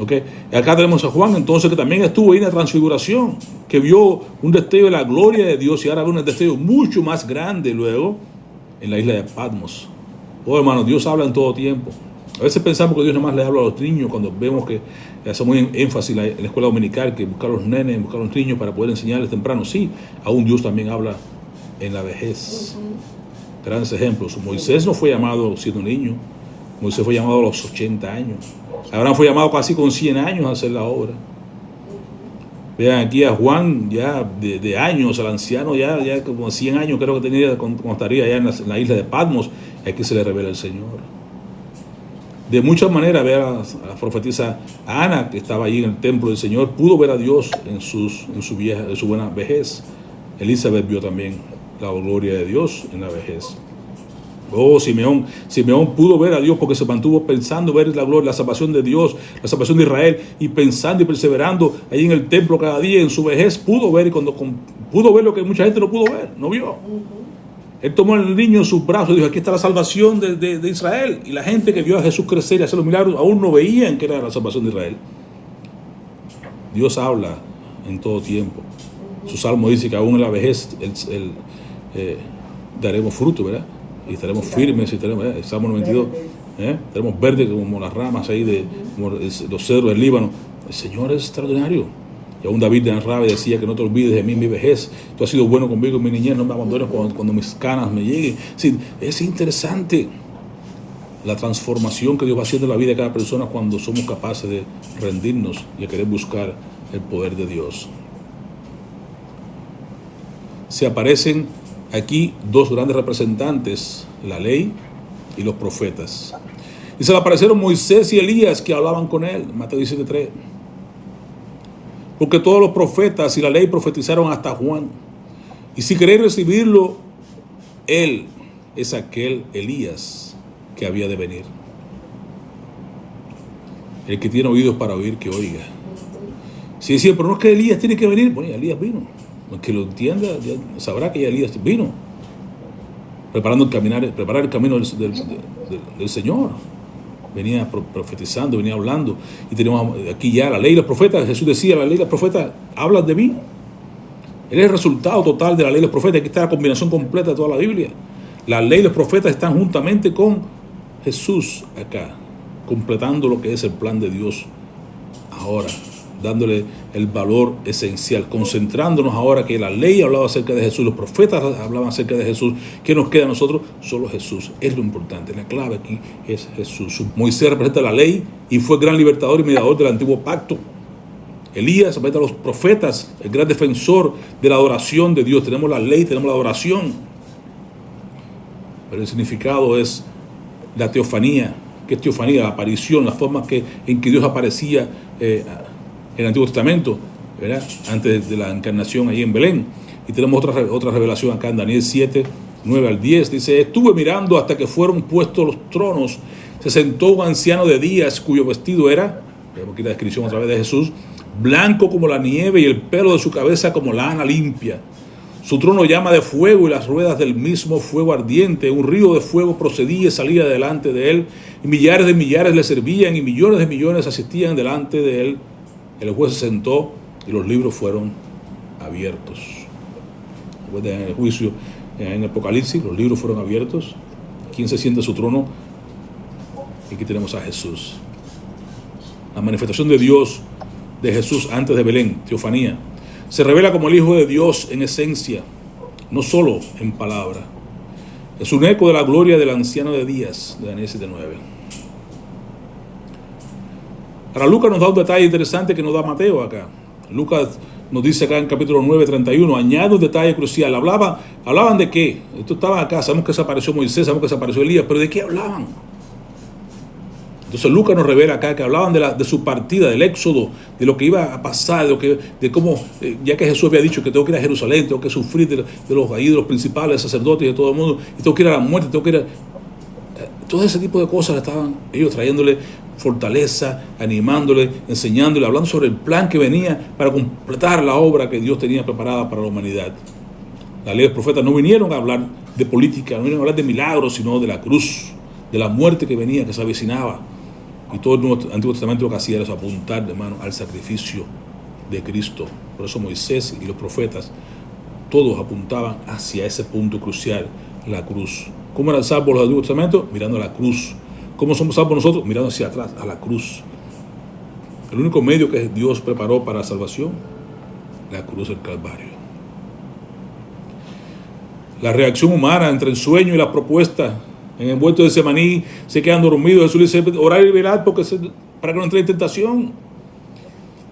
¿Okay? Y acá tenemos a Juan, entonces, que también estuvo ahí en la transfiguración, que vio un destello de la gloria de Dios, y ahora ve un destello mucho más grande luego en la isla de Patmos. Oh, hermano, Dios habla en todo tiempo. A veces pensamos que Dios nada más le habla a los niños, cuando vemos que hacemos énfasis en la escuela dominical, que buscar a los nenes, buscar a los niños para poder enseñarles temprano. Sí, aún Dios también habla en la vejez. Grandes ejemplos. Moisés no fue llamado siendo niño. Moisés fue llamado a los 80 años. Abraham fue llamado casi con 100 años a hacer la obra. Vean aquí a Juan, ya de años, al anciano, ya como 100 años creo que tenía cuando estaría allá en la isla de Patmos. Aquí se le revela el Señor. De muchas maneras, ver a la profetisa Ana, que estaba allí en el templo del Señor, pudo ver a Dios en su buena vejez. Elizabeth vio también la gloria de Dios en la vejez. Oh, Simeón pudo ver a Dios porque se mantuvo pensando ver la gloria, la salvación de Dios, la salvación de Israel, y pensando y perseverando ahí en el templo cada día. En su vejez pudo ver, y cuando pudo ver lo que mucha gente no pudo ver, no vio. Él tomó al niño en sus brazos y dijo, aquí está la salvación de Israel. Y la gente que vio a Jesús crecer y hacer los milagros aún no veían que era la salvación de Israel. Dios habla en todo tiempo. Su salmo dice que aún en la vejez daremos fruto, ¿verdad? Y estaremos firmes, y estaremos, el Salmo 92, estaremos verdes como las ramas ahí como los cedros del Líbano. El Señor es extraordinario. Y aún David de rabia decía que no te olvides de mí en mi vejez. Tú has sido bueno conmigo en mi niñez, no me abandones cuando mis canas me lleguen. Sí, es interesante. la transformación que Dios va haciendo en la vida de cada persona cuando somos capaces de rendirnos y de querer buscar el poder de Dios. Se aparecen aquí dos grandes representantes, la ley y los profetas. Y se le aparecieron Moisés y Elías, que hablaban con él, Mateo 17:3. Porque todos los profetas y la ley profetizaron hasta Juan. Y si queréis recibirlo, él es aquel Elías que había de venir. El que tiene oídos para oír, que oiga. Si decía, pero no es que Elías tiene que venir, bueno, Elías vino. El que lo entienda ya sabrá que ya Elías vino, preparar el camino del Señor. Venía profetizando, venía hablando. Y tenemos aquí ya la ley y los profetas. Jesús decía, la ley y los profetas hablan de mí. Él es el resultado total de la ley y los profetas. Aquí está la combinación completa de toda la Biblia. La ley y los profetas están juntamente con Jesús acá, completando lo que es el plan de Dios ahora, dándole el valor esencial, concentrándonos ahora que la ley hablaba acerca de Jesús, los profetas hablaban acerca de Jesús. ¿Qué nos queda a nosotros? Solo Jesús. Es lo importante. La clave aquí es Jesús. Moisés representa la ley y fue gran libertador y mediador del antiguo pacto. Elías representa a los profetas, el gran defensor de la adoración de Dios. Tenemos la ley, tenemos la adoración, pero el significado es la teofanía. ¿Qué es teofanía? La aparición, la forma en que Dios aparecía en el Antiguo Testamento, ¿verdad? Antes de la encarnación ahí en Belén. Y tenemos otra revelación acá en Daniel 7, 9 al 10. Dice, estuve mirando hasta que fueron puestos los tronos. Se sentó un anciano de días cuyo vestido era, vemos aquí la descripción otra vez de Jesús, blanco como la nieve y el pelo de su cabeza como lana limpia. Su trono llama de fuego y las ruedas del mismo fuego ardiente. Un río de fuego procedía y salía delante de él. Y millares de millares le servían y millones de millones asistían delante de él. El juez se sentó y los libros fueron abiertos. Después del juicio en el Apocalipsis, los libros fueron abiertos. ¿Quién se siente en su trono? Y aquí tenemos a Jesús. La manifestación de Dios, de Jesús antes de Belén, teofanía. Se revela como el Hijo de Dios en esencia, no solo en palabra. Es un eco de la gloria del anciano de días, de Daniel 7:9. Ahora Lucas nos da un detalle interesante que nos da Mateo acá. Lucas nos dice acá en capítulo 9:31, añade un detalle crucial. ¿Hablaban de qué? Esto estaba acá, sabemos que se apareció Moisés, sabemos que se apareció Elías, pero ¿de qué hablaban? Entonces Lucas nos revela acá que hablaban de su partida, del éxodo, de lo que iba a pasar, de cómo, ya que Jesús había dicho que tengo que ir a Jerusalén, tengo que sufrir de los ídolos principales, sacerdotes y de todo el mundo, y tengo que ir a la muerte, tengo que ir a... Todo ese tipo de cosas estaban ellos trayéndole fortaleza, animándole, enseñándole, hablando sobre el plan que venía para completar la obra que Dios tenía preparada para la humanidad. La ley de los profetas no vinieron a hablar de política, no vinieron a hablar de milagros, sino de la cruz, de la muerte que venía, que se avecinaba. Y todo el Antiguo Testamento lo que hacía era apuntar, hermano, al sacrificio de Cristo. Por eso Moisés y los profetas, todos apuntaban hacia ese punto crucial, la cruz. ¿Cómo eran salvos los del Antiguo Testamento? Mirando a la cruz. ¿Cómo somos salvos nosotros? Mirando hacia atrás, a la cruz. El único medio que Dios preparó para la salvación, la cruz del Calvario. La reacción humana entre el sueño y la propuesta. En el huerto de Semaní se quedan dormidos. Jesús le dice, orar y velar para que no entre en tentación.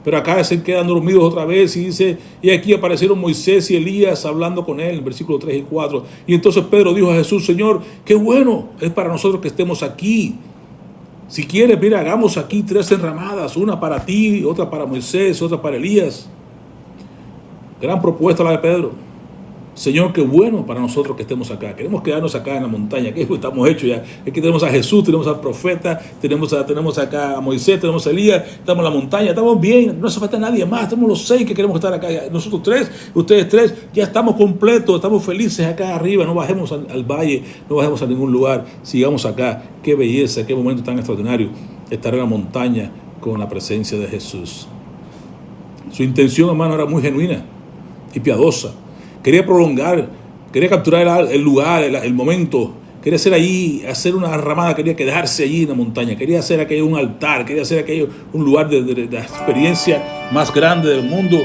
Pero acá se quedan dormidos otra vez y dice, y aquí aparecieron Moisés y Elías hablando con él, versículos 3 y 4. Y entonces Pedro dijo a Jesús, Señor, qué bueno es para nosotros que estemos aquí. Si quieres, mira, hagamos aquí 3 enramadas, una para ti, otra para Moisés, otra para Elías. Gran propuesta la de Pedro. Señor, qué bueno para nosotros que estemos acá. Queremos quedarnos acá en la montaña, que estamos hechos ya. Aquí tenemos a Jesús, tenemos al profeta, tenemos acá a Moisés, tenemos a Elías, estamos en la montaña, estamos bien, no hace falta nadie más, estamos los 6 que queremos estar acá. Nosotros 3, ustedes 3, ya estamos completos, estamos felices acá arriba, no bajemos al valle, no bajemos a ningún lugar, sigamos acá. Qué belleza, qué momento tan extraordinario estar en la montaña con la presencia de Jesús. Su intención, hermano, era muy genuina y piadosa. Quería prolongar, quería capturar el lugar, el momento. Quería hacer allí, hacer una ramada, quería quedarse allí en la montaña. Quería hacer aquello un altar, quería hacer aquello un lugar de la experiencia más grande del mundo.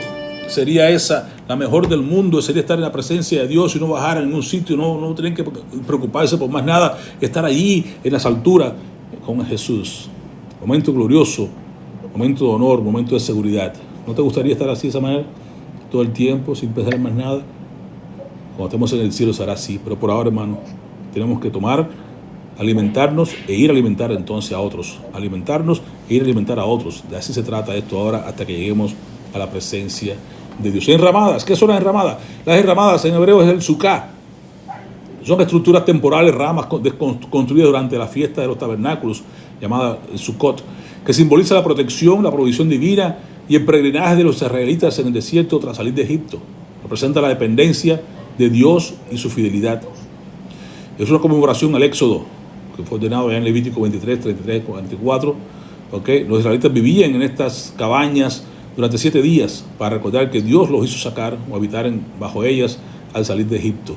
sería esa la mejor del mundo, sería estar en la presencia de Dios y no bajar en un sitio, no tener que preocuparse por más nada, estar allí en las alturas con Jesús. Momento glorioso, momento de honor, momento de seguridad. ¿No te gustaría estar así de esa manera todo el tiempo sin pensar en más nada? Cuando estemos en el cielo será así, pero por ahora, hermano, tenemos que alimentarnos e ir a alimentar entonces a otros. Alimentarnos e ir a alimentar a otros. De así se trata esto ahora hasta que lleguemos a la presencia de Dios. Enramadas, ¿qué son las enramadas? Las enramadas en hebreo es el suká. Son estructuras temporales, ramas construidas durante la fiesta de los tabernáculos, llamada el Sukkot, que simboliza la protección, la provisión divina y el peregrinaje de los israelitas en el desierto tras salir de Egipto. Representa la dependencia de Dios y su fidelidad. Es una conmemoración al Éxodo, que fue ordenado allá en Levítico 23, 33, 44. Los israelitas vivían en estas cabañas durante 7 días para recordar que Dios los hizo sacar o habitar bajo ellas al salir de Egipto.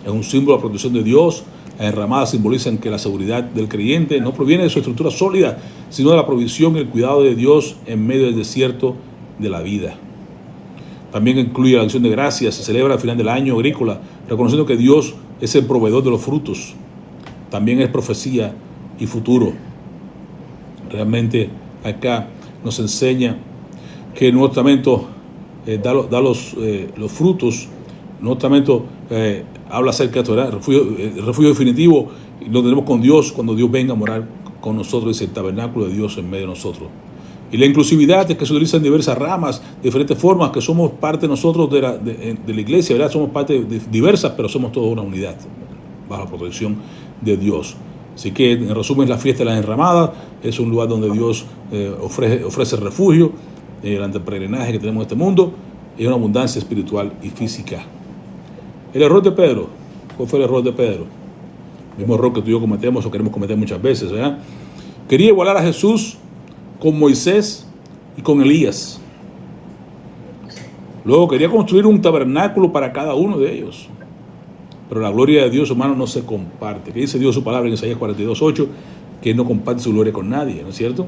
Es un símbolo de la protección de Dios. Las enramadas simbolizan que la seguridad del creyente no proviene de su estructura sólida, sino de la provisión y el cuidado de Dios en medio del desierto de la vida. También incluye la acción de gracias. Se celebra al final del año agrícola, reconociendo que Dios es el proveedor de los frutos. También es profecía y futuro. Realmente acá nos enseña que el Nuevo Testamento da los frutos. El Nuevo Testamento habla acerca de esto, ¿verdad? El refugio definitivo lo tenemos con Dios cuando Dios venga a morar con nosotros. Es el tabernáculo de Dios en medio de nosotros. Y la inclusividad es que se utilizan diversas ramas, de diferentes formas, que somos parte nosotros de la iglesia, ¿verdad? Somos parte diversas, pero somos toda una unidad, bajo la protección de Dios. Así que, en resumen, la fiesta de las enramadas es un lugar donde Dios ofrece refugio ante el peregrinaje que tenemos en este mundo, y una abundancia espiritual y física. El error de Pedro, ¿cuál fue el error de Pedro? El mismo error que tú y yo cometemos o queremos cometer muchas veces, ¿verdad? Quería igualar a Jesús con Moisés y con Elías. Luego quería construir un tabernáculo para cada uno de ellos. Pero la gloria de Dios, hermano, no se comparte. ¿Qué dice Dios su palabra en Isaías 42:8? Que no comparte su gloria con nadie, ¿no es cierto?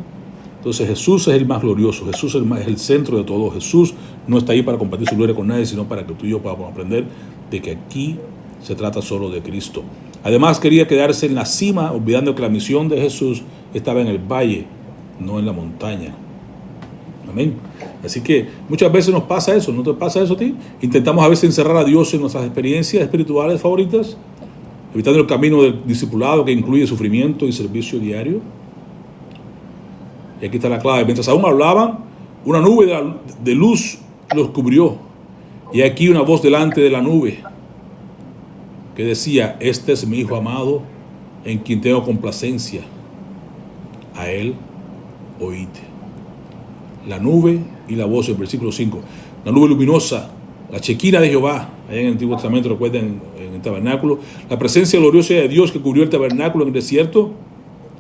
Entonces Jesús es el más glorioso, Jesús es el centro de todo. Jesús no está ahí para compartir su gloria con nadie, sino para que tú y yo podamos aprender de que aquí se trata solo de Cristo. Además quería quedarse en la cima, olvidando que la misión de Jesús estaba en el valle, no en la montaña. Amén. Así que muchas veces nos pasa eso. ¿No te pasa eso a ti? Intentamos a veces encerrar a Dios en nuestras experiencias espirituales favoritas, evitando el camino del discipulado que incluye sufrimiento y servicio diario. Y aquí está la clave. Mientras aún hablaban, una nube de luz los cubrió. Y aquí una voz delante de la nube que decía: este es mi Hijo amado, en quien tengo complacencia. A él oíd. La nube y la voz, el versículo 5. La nube luminosa, la chequina de Jehová, allá en el Antiguo Testamento, recuerden, en el tabernáculo. La presencia gloriosa de Dios que cubrió el tabernáculo en el desierto.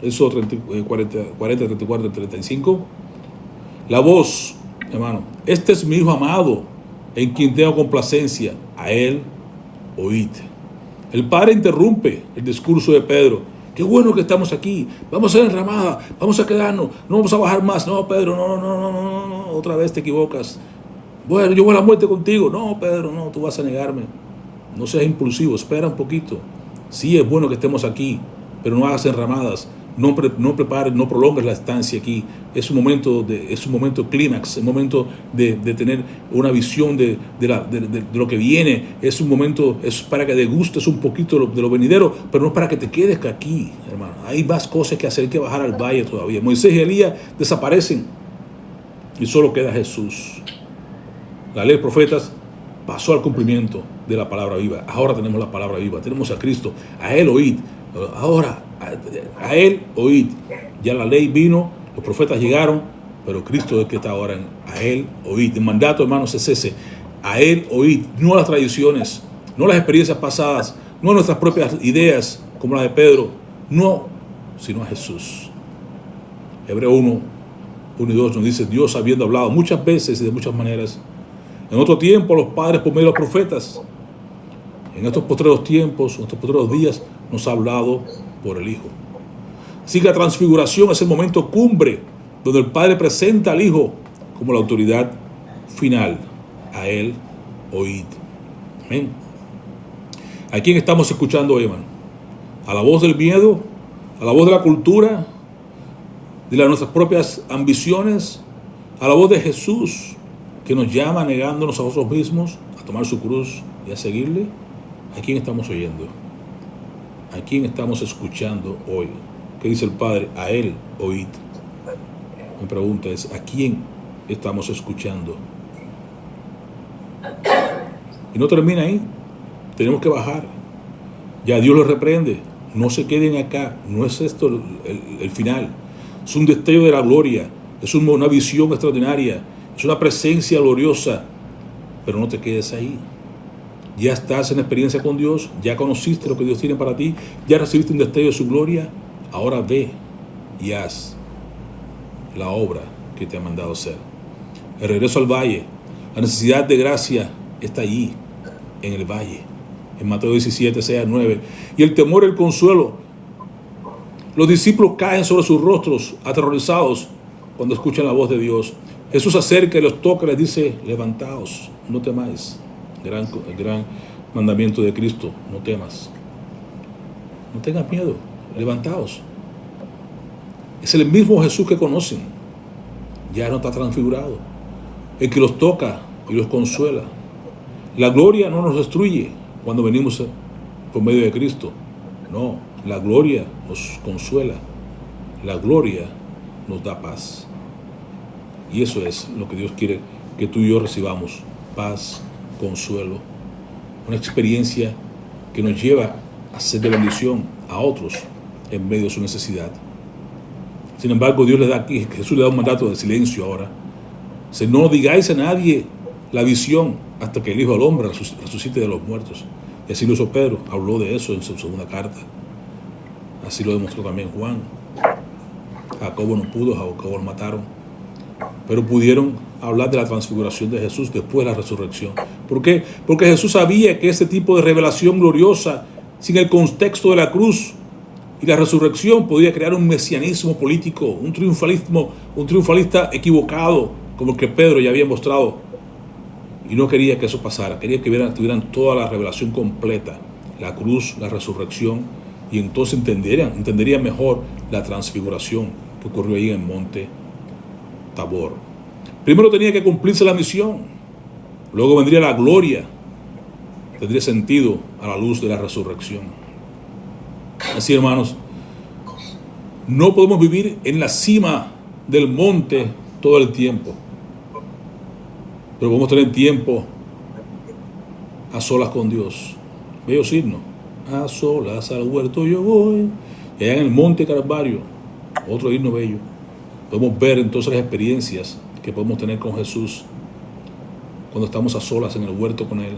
Eso 40, 34, 35. La voz, hermano: este es mi Hijo amado, en quien tengo complacencia. A él oíd. El Padre interrumpe el discurso de Pedro. Qué bueno que estamos aquí. Vamos a ser enramada. Vamos a quedarnos. No vamos a bajar más. No, Pedro, no. Otra vez te equivocas. Bueno, yo voy a la muerte contigo. No, Pedro, no. Tú vas a negarme. No seas impulsivo. Espera un poquito. Sí, es bueno que estemos aquí, pero no hagas enramadas. No prepares, no prolongues la estancia aquí. Es un momento clímax, un momento de tener una visión de lo que viene. Es un momento, es para que degustes un poquito de lo venidero, pero no es para que te quedes aquí, hermano. Hay más cosas que hacer, hay que bajar al valle todavía. Moisés y Elías desaparecen y solo queda Jesús. La ley de profetas pasó al cumplimiento de la palabra viva. Ahora tenemos la palabra viva, tenemos a Cristo. A él oíd. Ahora a él oíd. Ya la ley vino, los profetas llegaron, pero Cristo es el que está ahora. A él oíd. El mandato, hermanos, es ese: a él oíd. No a las tradiciones, no a las experiencias pasadas, no a nuestras propias ideas como la de Pedro, no, sino a Jesús. Hebreo 1 y 2 nos dice: Dios, habiendo hablado muchas veces y de muchas maneras en otro tiempo a los padres por medio de los profetas, en estos postreros tiempos, en estos postreros días, nos ha hablado por el Hijo. Así que la transfiguración es el momento cumbre donde el Padre presenta al Hijo como la autoridad final. a Él oíd. Amén. ¿A quién estamos escuchando hoy, hermano? ¿A la voz del miedo? ¿A la voz de la cultura? ¿De nuestras propias ambiciones? ¿A la voz de Jesús, que nos llama negándonos a nosotros mismos, a tomar su cruz y a seguirle? ¿A quién estamos oyendo? ¿A quién estamos escuchando hoy? ¿Qué dice el Padre? A Él oíd. Mi pregunta es, ¿a quién estamos escuchando? Y no termina ahí. Tenemos que bajar. Ya Dios los reprende. No se queden acá. No es esto el final. Es un destello de la gloria. Es una visión extraordinaria. Es una presencia gloriosa. Pero no te quedes ahí. Ya estás en experiencia con Dios. Ya conociste lo que Dios tiene para ti. Ya recibiste un destello de su gloria. Ahora ve y haz la obra que te ha mandado hacer. El regreso al valle. La necesidad de gracia está allí, en el valle. En Mateo 17, 6 a 9. Y el temor y el consuelo. Los discípulos caen sobre sus rostros, aterrorizados, cuando escuchan la voz de Dios. Jesús se acerca y los toca y les dice, levantaos, no temáis. El gran mandamiento de Cristo, no temas. No tengas miedo, levantaos. Es el mismo Jesús que conocen. Ya no está transfigurado. El que los toca y los consuela. La gloria no nos destruye cuando venimos por medio de Cristo. No, la gloria nos consuela. La gloria nos da paz. Y eso es lo que Dios quiere que tú y yo recibamos. Paz, consuelo. Una experiencia que nos lleva a ser de bendición a otros en medio de su necesidad. Sin embargo, Dios le da aquí, Jesús le da un mandato de silencio ahora. Dice, no digáis a nadie la visión hasta que el Hijo del Hombre resucite de los muertos. Y así lo hizo Pedro, habló de eso en su segunda carta. Así lo demostró también Juan. Jacobo no pudo, Jacobo lo mataron. Pero pudieron hablar de la transfiguración de Jesús después de la resurrección. ¿Por qué? Porque Jesús sabía que ese tipo de revelación gloriosa, sin el contexto de la cruz y la resurrección, podía crear un mesianismo político, un triunfalista equivocado, como el que Pedro ya había mostrado. Y no quería que eso pasara. Quería que tuvieran toda la revelación completa, la cruz, la resurrección, y entonces entenderían mejor la transfiguración que ocurrió ahí en el monte Tabor. Primero tenía que cumplirse la misión, luego vendría la gloria, tendría sentido a la luz de la resurrección. Así, hermanos, no podemos vivir en la cima del monte todo el tiempo, pero podemos tener tiempo a solas con Dios. Bellos himnos. A solas al huerto yo voy. Y allá en el monte Calvario, otro himno bello. Podemos ver entonces las experiencias que podemos tener con Jesús cuando estamos a solas en el huerto con Él.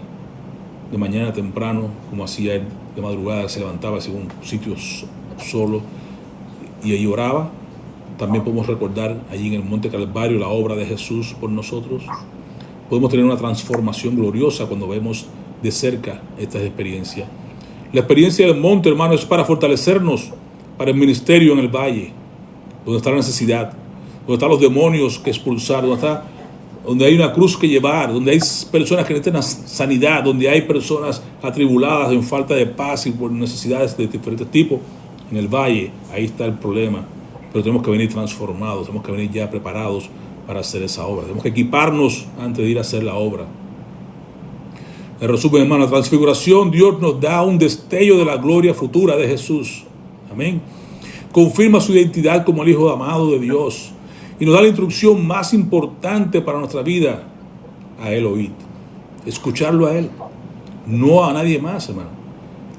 De mañana temprano, como hacía Él, de madrugada se levantaba hacia un sitio solo y ahí oraba. También podemos recordar allí en el monte Calvario la obra de Jesús por nosotros. Podemos tener una transformación gloriosa cuando vemos de cerca estas experiencias. La experiencia del monte, hermano, es para fortalecernos para el ministerio en el valle, donde está la necesidad, donde están los demonios que expulsar, donde hay una cruz que llevar, donde hay personas que necesitan sanidad, donde hay personas atribuladas en falta de paz y por necesidades de diferentes tipos. En el valle, ahí está el problema. Pero tenemos que venir transformados, tenemos que venir ya preparados para hacer esa obra. Tenemos que equiparnos antes de ir a hacer la obra. En resumen, hermano, la transfiguración, Dios nos da un destello de la gloria futura de Jesús. Amén. Confirma su identidad como el Hijo amado de Dios. Y nos da la instrucción más importante para nuestra vida. A Él oíd. Escucharlo a Él. No a nadie más, hermano.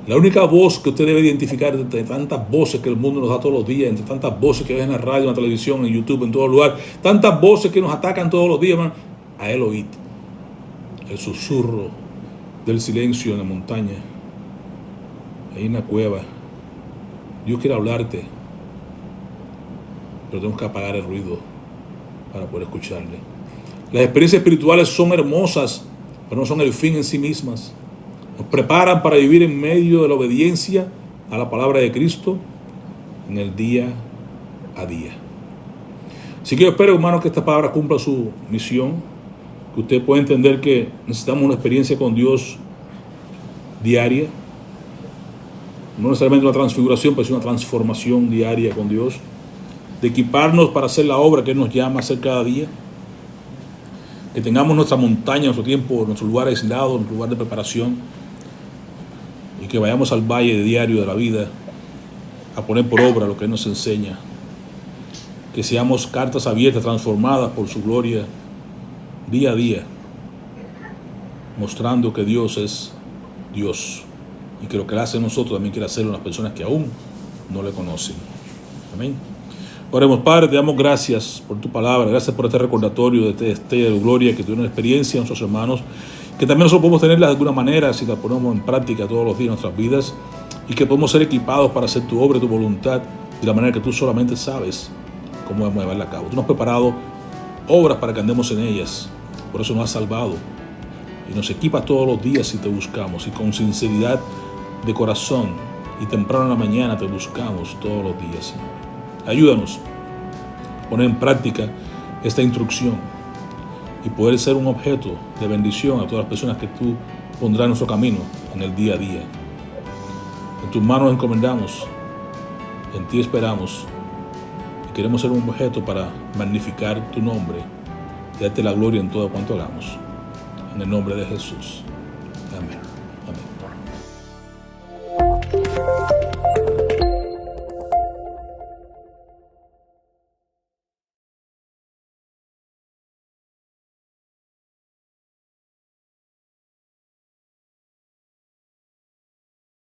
La única voz que usted debe identificar entre tantas voces que el mundo nos da todos los días, entre tantas voces que ven en la radio, en la televisión, en YouTube, en todo lugar, tantas voces que nos atacan todos los días, hermano, a Él oíd. El susurro del silencio en la montaña, ahí en la cueva. Dios quiere hablarte, pero tenemos que apagar el ruido para poder escucharle. Las experiencias espirituales son hermosas, pero no son el fin en sí mismas. Nos preparan para vivir en medio de la obediencia a la palabra de Cristo en el día a día. Así que yo espero, hermanos, que esta palabra cumpla su misión, que usted pueda entender que necesitamos una experiencia con Dios diaria, no necesariamente una transfiguración, pero sí una transformación diaria con Dios, de equiparnos para hacer la obra que Él nos llama a hacer cada día, que tengamos nuestra montaña, nuestro tiempo, nuestro lugar aislado, nuestro lugar de preparación, y que vayamos al valle diario de la vida a poner por obra lo que Él nos enseña, que seamos cartas abiertas, transformadas por su gloria día a día, mostrando que Dios es Dios y que lo que Él hace en nosotros también quiere hacerlo en las personas que aún no le conocen. Amén. Oremos. Padre, te damos gracias por tu palabra, gracias por este recordatorio de Estrella de Gloria, que tuvieron experiencia nuestros hermanos, que también nosotros podemos tenerla de alguna manera si la ponemos en práctica todos los días de nuestras vidas, y que podemos ser equipados para hacer tu obra y tu voluntad de la manera que tú solamente sabes cómo debemos llevarla a cabo. Tú nos has preparado obras para que andemos en ellas, por eso nos has salvado y nos equipas todos los días si te buscamos, y con sinceridad de corazón y temprano en la mañana te buscamos todos los días, Señor. Ayúdanos a poner en práctica esta instrucción y poder ser un objeto de bendición a todas las personas que tú pondrás en nuestro camino en el día a día. En tus manos encomendamos, en ti esperamos y queremos ser un objeto para magnificar tu nombre y darte la gloria en todo cuanto hagamos. En el nombre de Jesús. Amén. Amén.